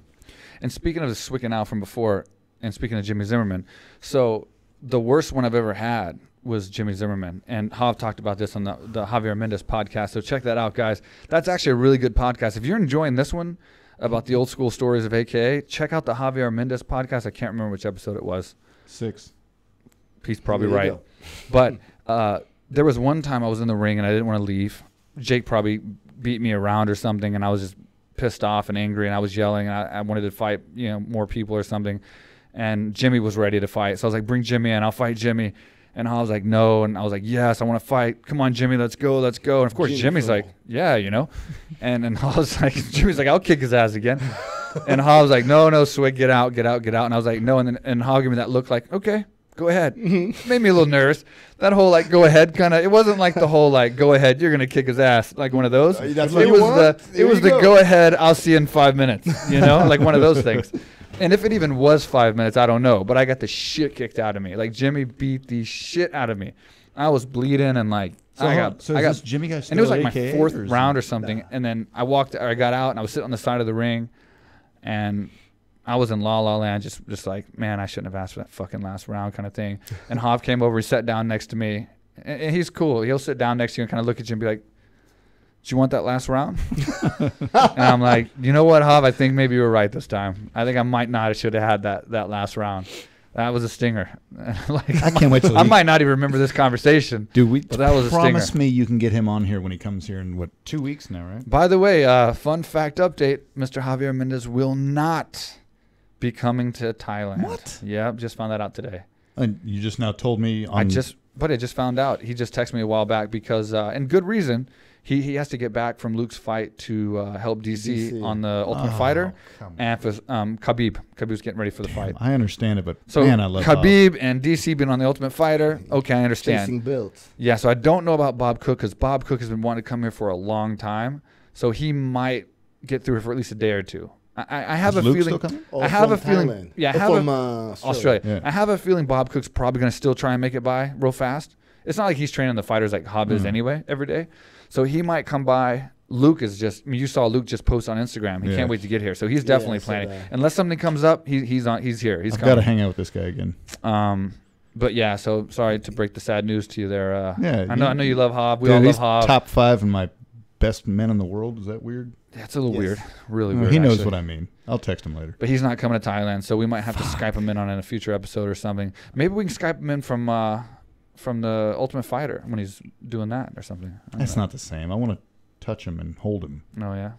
And speaking of the Swick out from before, and speaking of Jimmy Zimmerman, so the worst one I've ever had was Jimmy Zimmerman. And Hav talked about this on the Javier Mendez podcast. So check that out, guys. That's actually a really good podcast. If you're enjoying this one about the old school stories of AKA, check out the Javier Mendez podcast. I can't remember which episode it was. 6. He's probably There you right. go. But there was one time I was in the ring and I didn't want to leave. Jake probably beat me around or something, and I was just pissed off and angry, and I was yelling, and I wanted to fight, more people or something. And Jimmy was ready to fight. So I was like, bring Jimmy in. I'll fight Jimmy. And I was like, no. And I was like, yes, I want to fight. Come on, Jimmy, let's go, let's go. And, of course, Jimmy's like, yeah, And I was like, Jimmy's like, I'll kick his ass again. And Hal was like, no, Swick, get out. And I was like, no. And Hal gave me that look like, okay, go ahead. Made me a little nervous. That whole, like, go ahead kind of, it wasn't like the whole, like, go ahead, you're going to kick his ass, like one of those. That's what you want? It was the go ahead, I'll see you in 5 minutes, like one of those things. And if it even was 5 minutes, I don't know. But I got the shit kicked out of me. Like, Jimmy beat the shit out of me. I was bleeding and, like, I got this Jimmy guy still and it was like at my AKA fourth or round or something. And then I got out and I was sitting on the side of the ring. and I was in La La Land, just like, man, I shouldn't have asked for that fucking last round kind of thing. And Hav came over, he sat down next to me, and he's cool. He'll sit down next to you and kind of look at you and be like, do you want that last round? And I'm like, you know what, Hav? I think maybe you were right this time. I think I might not have should have had that last round. That was a stinger. Like, I can't wait till I might not even remember this conversation. Dude, but that was a promise stinger. me you can get him on here when he comes here in, what, 2 weeks now, right? By the way, fun fact update, Mr. Javier Mendez will not be coming to Thailand. What? Yeah, just found that out today. And you just now told me on... I just found out. He just texted me a while back because, and good reason, he has to get back from Luke's fight to help DC on the Ultimate Fighter, and for Khabib. Khabib was getting ready for the fight. I understand it, but So man, I love Khabib and DC been on the Ultimate Fighter. Okay, I understand. Chasing belts. Yeah, so I don't know about Bob Cook because Bob Cook has been wanting to come here for a long time, so he might get through it for at least a day or two. I have Is a Luke feeling. still coming? I have a From feeling. Thailand. Yeah, I Oh, have from Australia. Yeah. I have a feeling Bob Cook's probably going to still try and make it by real fast. It's not like he's training the fighters like Hob is anyway every day. So he might come by. Luke is just, I mean, you saw Luke just post on Instagram. He can't wait to get here. So he's definitely I saw planning. that. Unless something comes up, he's here. He's I've coming. got to hang out with this guy again. But yeah, so sorry to break the sad news to you there. Yeah, I know you love Hob. We Dude, all he's love Hob. top 5 in my best men in the world. Is that weird? That's a little Yes. weird. Really Well, weird. he knows actually. what I mean. I'll text him later. But he's not coming to Thailand, so we might have to Skype him in on a future episode or something. Maybe we can Skype him in from the Ultimate Fighter when he's doing that or something. I don't That's know. not the same. I want to touch him and hold him Oh yeah.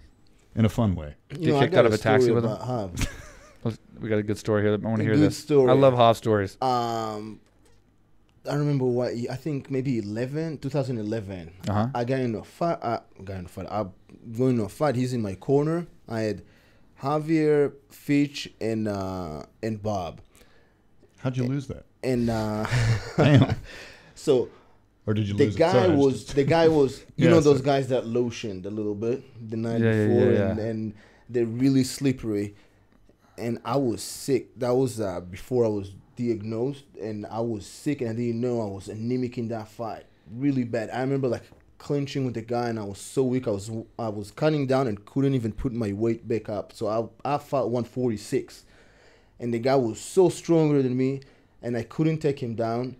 in a fun way. Get I kicked got out of a a taxi story with him? about Hobbs. We got a good story here. I want to A hear good this. story. I love Hob stories. I remember I think maybe 2011. Uh-huh. I got in a fight. I'm going to a fight. He's in my corner. I had Javier, Fitch, and Bob. How'd you lose that? And Damn. so Or did you the lose it? guy Sorry, I was just- the guy was you Yeah, know those so- guys that lotioned a little bit the night Yeah, yeah, before yeah. and they're really slippery. And I was sick. That was before I was diagnosed, and I was sick, and I didn't know I was anemic in that fight, really bad. I remember like clinching with the guy, and I was so weak. I was cutting down and couldn't even put my weight back up. So I fought 146, and the guy was so stronger than me, and I couldn't take him down,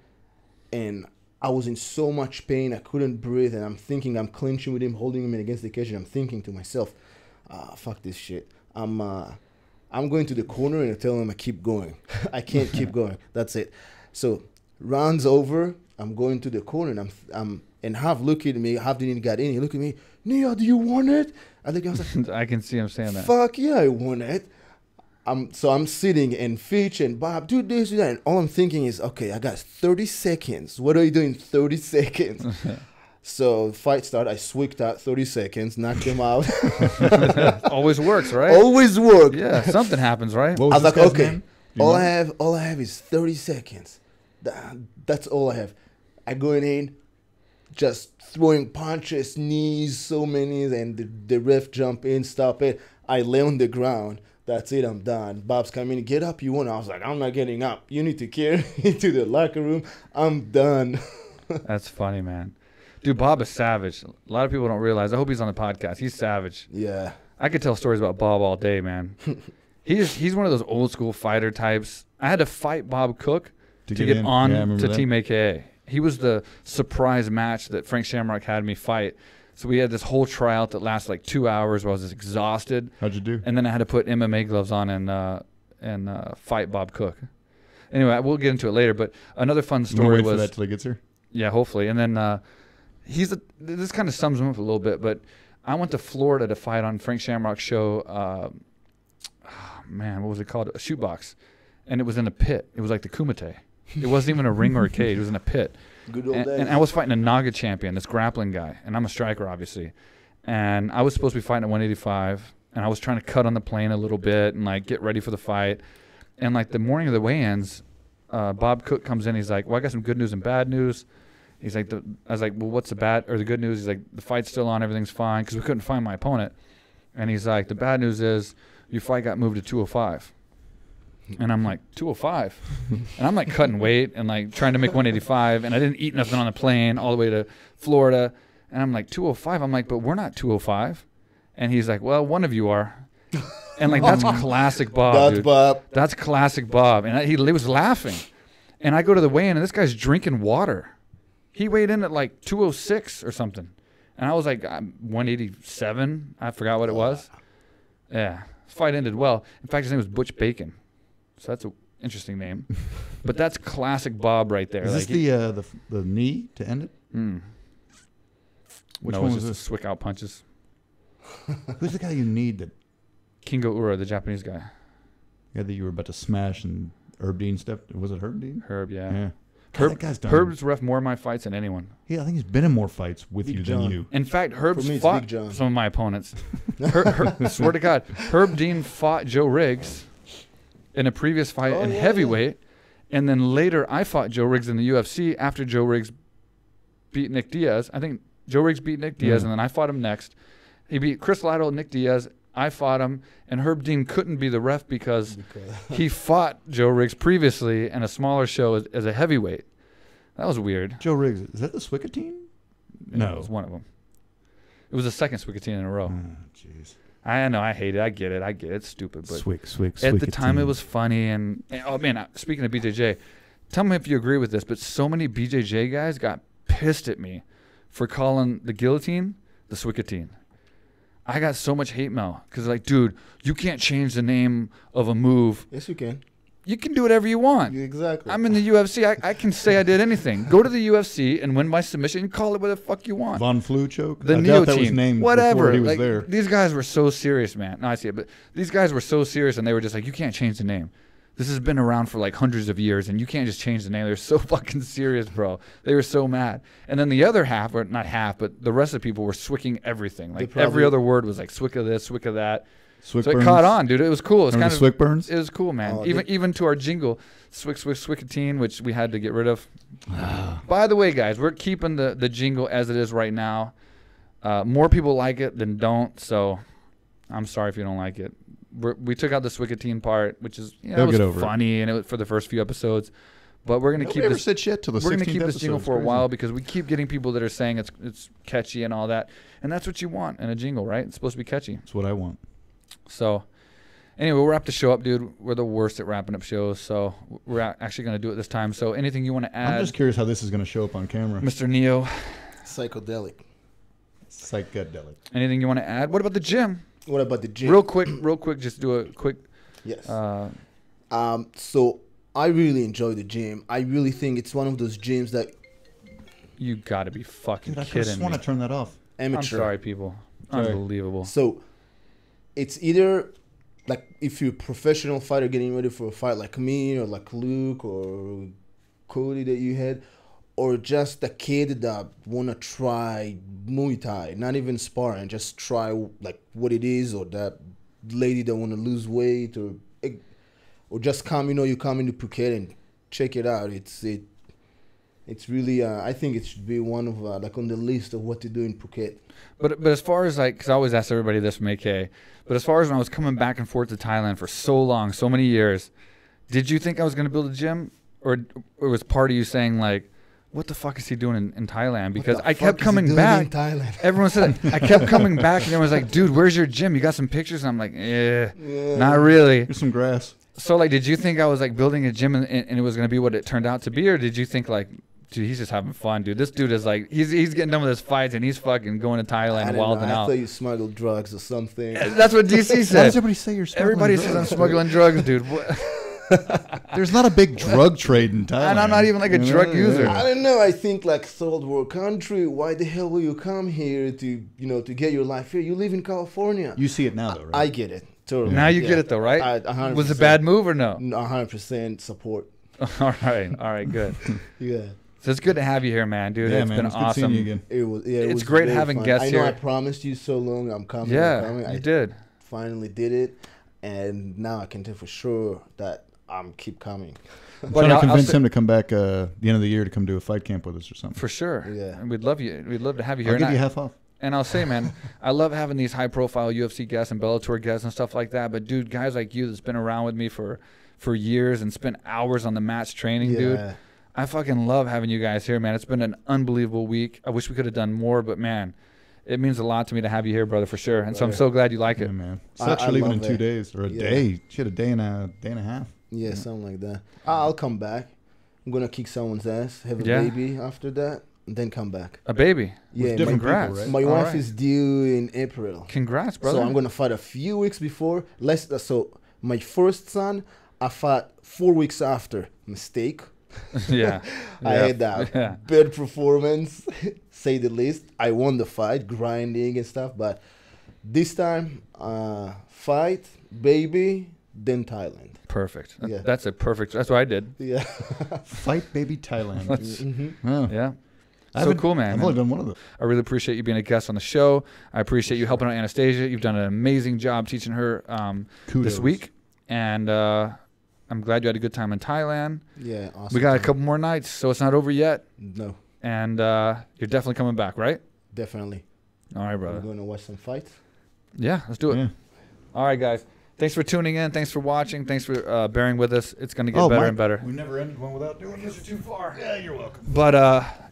and I was in so much pain. I couldn't breathe, and I'm thinking I'm clinching with him, holding him against the cage, and I'm thinking to myself, fuck this shit. I'm going to the corner and I tell him I keep going. I can't keep going. That's it. So rounds over. I'm going to the corner and and Hav look at me. Hav didn't get in. He looked at me. Nia, do you want it? I think I was like, I can see him saying that. fuck yeah, I want it. So I'm sitting and Fitch and Bob do this, do that, and all I'm thinking is, okay, I got 30 seconds. What do I do in 30 seconds? So fight start. I swicked out 30 seconds, knocked him out. Always works, right? Always work. Yeah, something happens, right? What I was this like, guy's okay, name? Do you all know? I have is 30 seconds. That's all I have. I go in, just throwing punches, knees, so many, and the ref jump in, stop it. I lay on the ground. That's it. I'm done. Bob's coming. Get up, you want? I was like, I'm not getting up. You need to carry me to the locker room. I'm done. That's funny, man. Dude, Bob is savage. A lot of people don't realize. I hope he's on the podcast. He's savage. Yeah. I could tell stories about Bob all day, man. He's one of those old school fighter types. I had to fight Bob Cook to get in. on Yeah, I remember to that. Team AKA. He was the surprise match that Frank Shamrock had me fight. So we had this whole tryout that lasted like 2 hours where I was just exhausted. How'd you do? And then I had to put MMA gloves on and fight Bob Cook. Anyway, we'll get into it later. But another fun You wanna story wait for was that till he gets here? yeah, hopefully. And then this kind of sums him up a little bit. But I went to Florida to fight on Frank Shamrock's show. Man, what was it called? A shoot box, and it was in a pit. It was like the Kumite. It wasn't even a ring or a cage. It was in a pit. Good old days. And I was fighting a Naga champion, this grappling guy, and I'm a striker, obviously. And I was supposed to be fighting at 185, and I was trying to cut on the plane a little bit and like get ready for the fight. And like the morning of the weigh-ins, Bob Cook comes in. He's like, "Well, I got some good news and bad news." He's like, I was like, "Well, what's the bad or the good news?" He's like, "The fight's still on, everything's fine," because we couldn't find my opponent. And he's like, "The bad news is your fight got moved to 205." And I'm like, 205? And I'm like cutting weight and like trying to make 185. And I didn't eat nothing on the plane all the way to Florida. And I'm like, 205? I'm like, but we're not 205. And he's like, well, one of you are. And like that's classic Bob, That's dude. Bob. That's classic Bob. And he was laughing. And I go to the weigh-in, and this guy's drinking water. He weighed in at like 206 or something. And I was like, I'm 187. I forgot what it was. Yeah. Fight ended well. In fact, his name was Butch Bacon. So that's an interesting name. But that's classic Bob right there. Is like this the knee to end it? Which one was this? Swick out punches. Who's the guy you need that? Kingo Ura, the Japanese guy. Yeah, that you were about to smash and Herb Dean stepped. Was it Herb Dean? Herb, yeah. Yeah. God, that guy's done. Herb's ref more of my fights than anyone. Yeah, I think he's been in more fights with Big you John. than you. In fact, Herb's me, it's fought Big John. some of my opponents. Swear to God, Herb Dean fought Joe Riggs in a previous fight in heavyweight, and then later I fought Joe Riggs in the UFC after Joe Riggs beat Nick Diaz. I think Joe Riggs beat Nick Diaz, and then I fought him next. He beat Chris Lytle, Nick Diaz. I fought him, and Herb Dean couldn't be the ref because he fought Joe Riggs previously in a smaller show as a heavyweight. That was weird. Joe Riggs, is that the Swickatine? No, it was one of them. It was the second Swickatine in a row. Oh, jeez. I know, I hate it. I get it. It's stupid. But Swick. at the time, it was funny. And oh, man, speaking of BJJ, tell me if you agree with this, but so many BJJ guys got pissed at me for calling the guillotine the Swickatine. I got so much hate mail because, like, dude, you can't change the name of a move. Yes, you can. You can do whatever you want. Exactly. I'm in the UFC. I can say I did anything. Go to the UFC and win by submission and call it what the fuck you want. Von Flu choke? The I Neo doubt that was team, named whatever. before he was Like, there. these guys were so serious, man. No, I see it, but these guys were so serious, and they were just like, you can't change the name. This has been around for like hundreds of years, and you can't just change the name. They're so fucking serious, bro. They were so mad. And then the other half, or not half, but the rest of the people were swicking everything. Like every other word was like swick of this, swick of that. Swick So burns. it caught on, dude. It was cool. It's Remember kind the of Swick burns? It was cool, man. Oh, even to our jingle, Swickatine, which we had to get rid of. By the way, guys, we're keeping the jingle as it is right now. More people like it than don't, so I'm sorry if you don't like it. We took out the Swickatine part, which is it was funny, and it was for the first few episodes. But we're gonna keep Nobody ever this. said shit till the We're gonna 16th keep this episode. jingle It's for a crazy. while because we keep getting people that are saying it's catchy and all that, and that's what you want in a jingle, right? It's supposed to be catchy. That's what I want. So, anyway, we'll wrap the show up, dude. We're the worst at wrapping up shows, so we're actually going to do it this time. So, anything you want to add, I'm just curious how this is going to show up on camera. Mr. Neo? Psychedelic. Psychedelic. Anything you want to add? What about the gym? What about the gym? Real quick, just do a quick. Yes. So I really enjoy the gym. I really think it's one of those gyms that You got to be fucking Dude, I kidding just me. want to turn that off. amateur. I'm sorry, people. Sorry. Unbelievable. So it's either like if you're a professional fighter getting ready for a fight like me or like Luke or Cody that you had, or just a kid that wanna try Muay Thai, not even sparring, just try like what it is, or that lady that wanna lose weight, or just come, you come into Phuket and check it out. It's really I think it should be one of like on the list of what to do in Phuket. But as far as like, because I always ask everybody this from AK, but as far as when I was coming back and forth to Thailand for so long, so many years, did you think I was going to build a gym? Or was part of you saying like, what the fuck is he doing in Thailand? Because I kept coming back. Everyone said that. I kept coming back and everyone was like, dude, where's your gym? You got some pictures? And I'm like, not really. Here's some grass. So like, did you think I was like building a gym and it was going to be what it turned out to be? Or did you think like, dude, he's just having fun, dude. This dude is like, he's getting done with his fights and he's fucking going to Thailand and wilding out. I thought you smuggled drugs or something. That's what DC Why said. does everybody say you're smuggling Everybody drugs? says I'm smuggling drugs, dude. There's not a big drug trade in Thailand. And I'm not even like a drug user. I don't know. I think like third world country. Why the hell will you come here to to get your life here? You live in California. You see it now, though, right? I get it. Totally. Now you get it though, right? 100%. Was it a bad move or no? 100% support. All right, good. Yeah. So it's good to have you here, man, dude. Yeah, It's man, been it's good seeing awesome. you again. It was. Yeah. It's was great very having fun. guests I know here. I promised you so long. I'm coming. Yeah, I'm coming. you did. Finally did it, and now I can tell for sure that I'm keep coming. I'm Buddy, trying to I'll convince say- him to come back the end of the year to come do a fight camp with us or something. For sure. Yeah. And we'd love you. We'd love to have you here. I'll give And you I- half off. And I'll say, man, I love having these high-profile UFC guests and Bellator guests and stuff like that. But, dude, guys like you that's been around with me for years and spent hours on the mats training, dude. I fucking love having you guys here, man. It's been an unbelievable week. I wish we could have done more, but, man, it means a lot to me to have you here, brother, for sure. And so I'm so glad you like Yeah, it. man. Sucks you're leaving in 2 days or a Yeah. day. Shit, a day and a half. Yeah, something like that. I'll come back. I'm gonna kick someone's ass, have a Yeah. baby after that, and then come back. A baby. Yeah, different my, people, Congrats. right? my All wife right. is due in April. Congrats, brother. So I'm gonna fight a few weeks before. So my first son, I fought 4 weeks after. Mistake. Yeah. I Yeah. had that Yeah. bad performance, say the least. I won the fight, grinding and stuff. But this time, fight, baby, then Thailand. Perfect. Yeah. That's a perfect. That's what I did. Yeah. Fight baby Thailand. Mhm. Oh. Yeah. I So haven't- cool, man. I've only done one of those. I really appreciate you being a guest on the show. I appreciate you helping out Anastasia. You've done an amazing job teaching her Kudos. this week. And I'm glad you had a good time in Thailand. Yeah. Awesome. We got a couple more nights, so it's not over yet. No, And you're definitely coming back, right? definitely. All right, We're brother. gonna watch some fights. Yeah, let's do it. Yeah. All right, guys. Thanks for tuning in. Thanks for watching. Thanks for bearing with us. It's going to get better Mike, and better. We never ended one without doing this. Too far. Yeah, you're welcome. But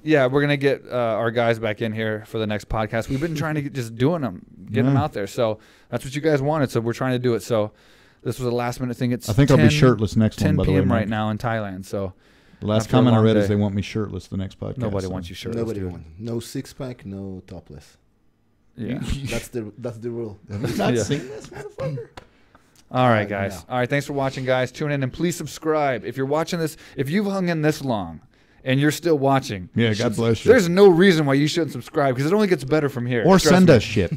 yeah, we're gonna get our guys back in here for the next podcast. We've been trying to just doing them, getting them Yeah. out there. So that's what you guys wanted. So we're trying to do it. So this was a last minute thing. It's I think I'll be shirtless next 10 one, by the way. p.m. right Mike. now in Thailand. So The last after a comment I long read is day. they want me shirtless the next podcast. nobody so. wants you shirtless. Nobody dude. wants. No six pack, no topless. Yeah. That's the rule. Have you not Yeah. seen this motherfucker? All right, no. guys. All right. Thanks for watching, guys. Tune in and please subscribe. If you're watching this, if you've hung in this long and you're still watching, Yeah, God bless you. there's no reason why you shouldn't subscribe because it only gets better from here. Or Trust send me. us shit.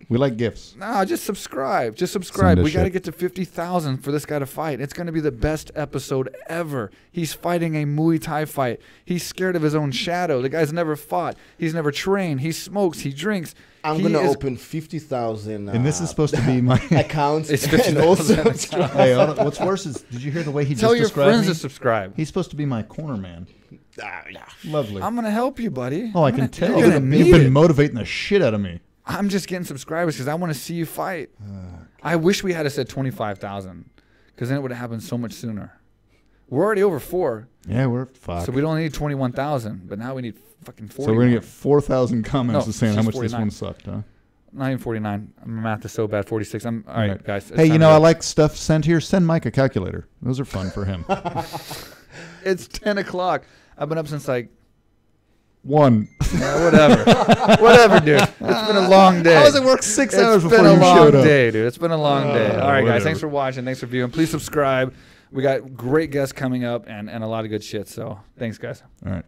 We like gifts. No, just subscribe. Just subscribe. Send us We got to shit. get to 50,000 for this guy to fight. It's going to be the best episode ever. He's fighting a Muay Thai fight. He's scared of his own shadow. The guy's never fought. He's never trained. He smokes. He drinks. I'm He gonna is- open 50,000. And this is supposed to be my. accounts It's and 50,000 also accounts. subscribe. Hey, what's worse is, did you hear the way he Tell just your described friends me? to subscribe. He's supposed to be my corner man. Lovely. I'm going to help you, buddy. Oh, I I'm can gonna- tell. You're going to You've need been it. motivating the shit out of me. I'm just getting subscribers because I want to see you fight. I wish we had said 25,000 because then it would have happened so much sooner. We're already over 4. Yeah, we're fucked. So we don't need 21,000, but now we need fucking 40. So we're gonna get 4,000 comments No, saying how it's much this 49. one sucked, huh? Not even 49. My math is so bad. 46. All right, guys. it's Hey, you time know to I go. like stuff sent here. Send Mike a calculator. Those are fun for him. It's 10 o'clock. I've been up since like, One. whatever. Whatever, dude. It's been a long day. How does it work 6 hours It's before been a you long showed up? day, dude. It's been a long day. All right, guys. whatever. Thanks for watching. Thanks for viewing. Please subscribe. We got great guests coming up and a lot of good shit. So thanks, guys. All right.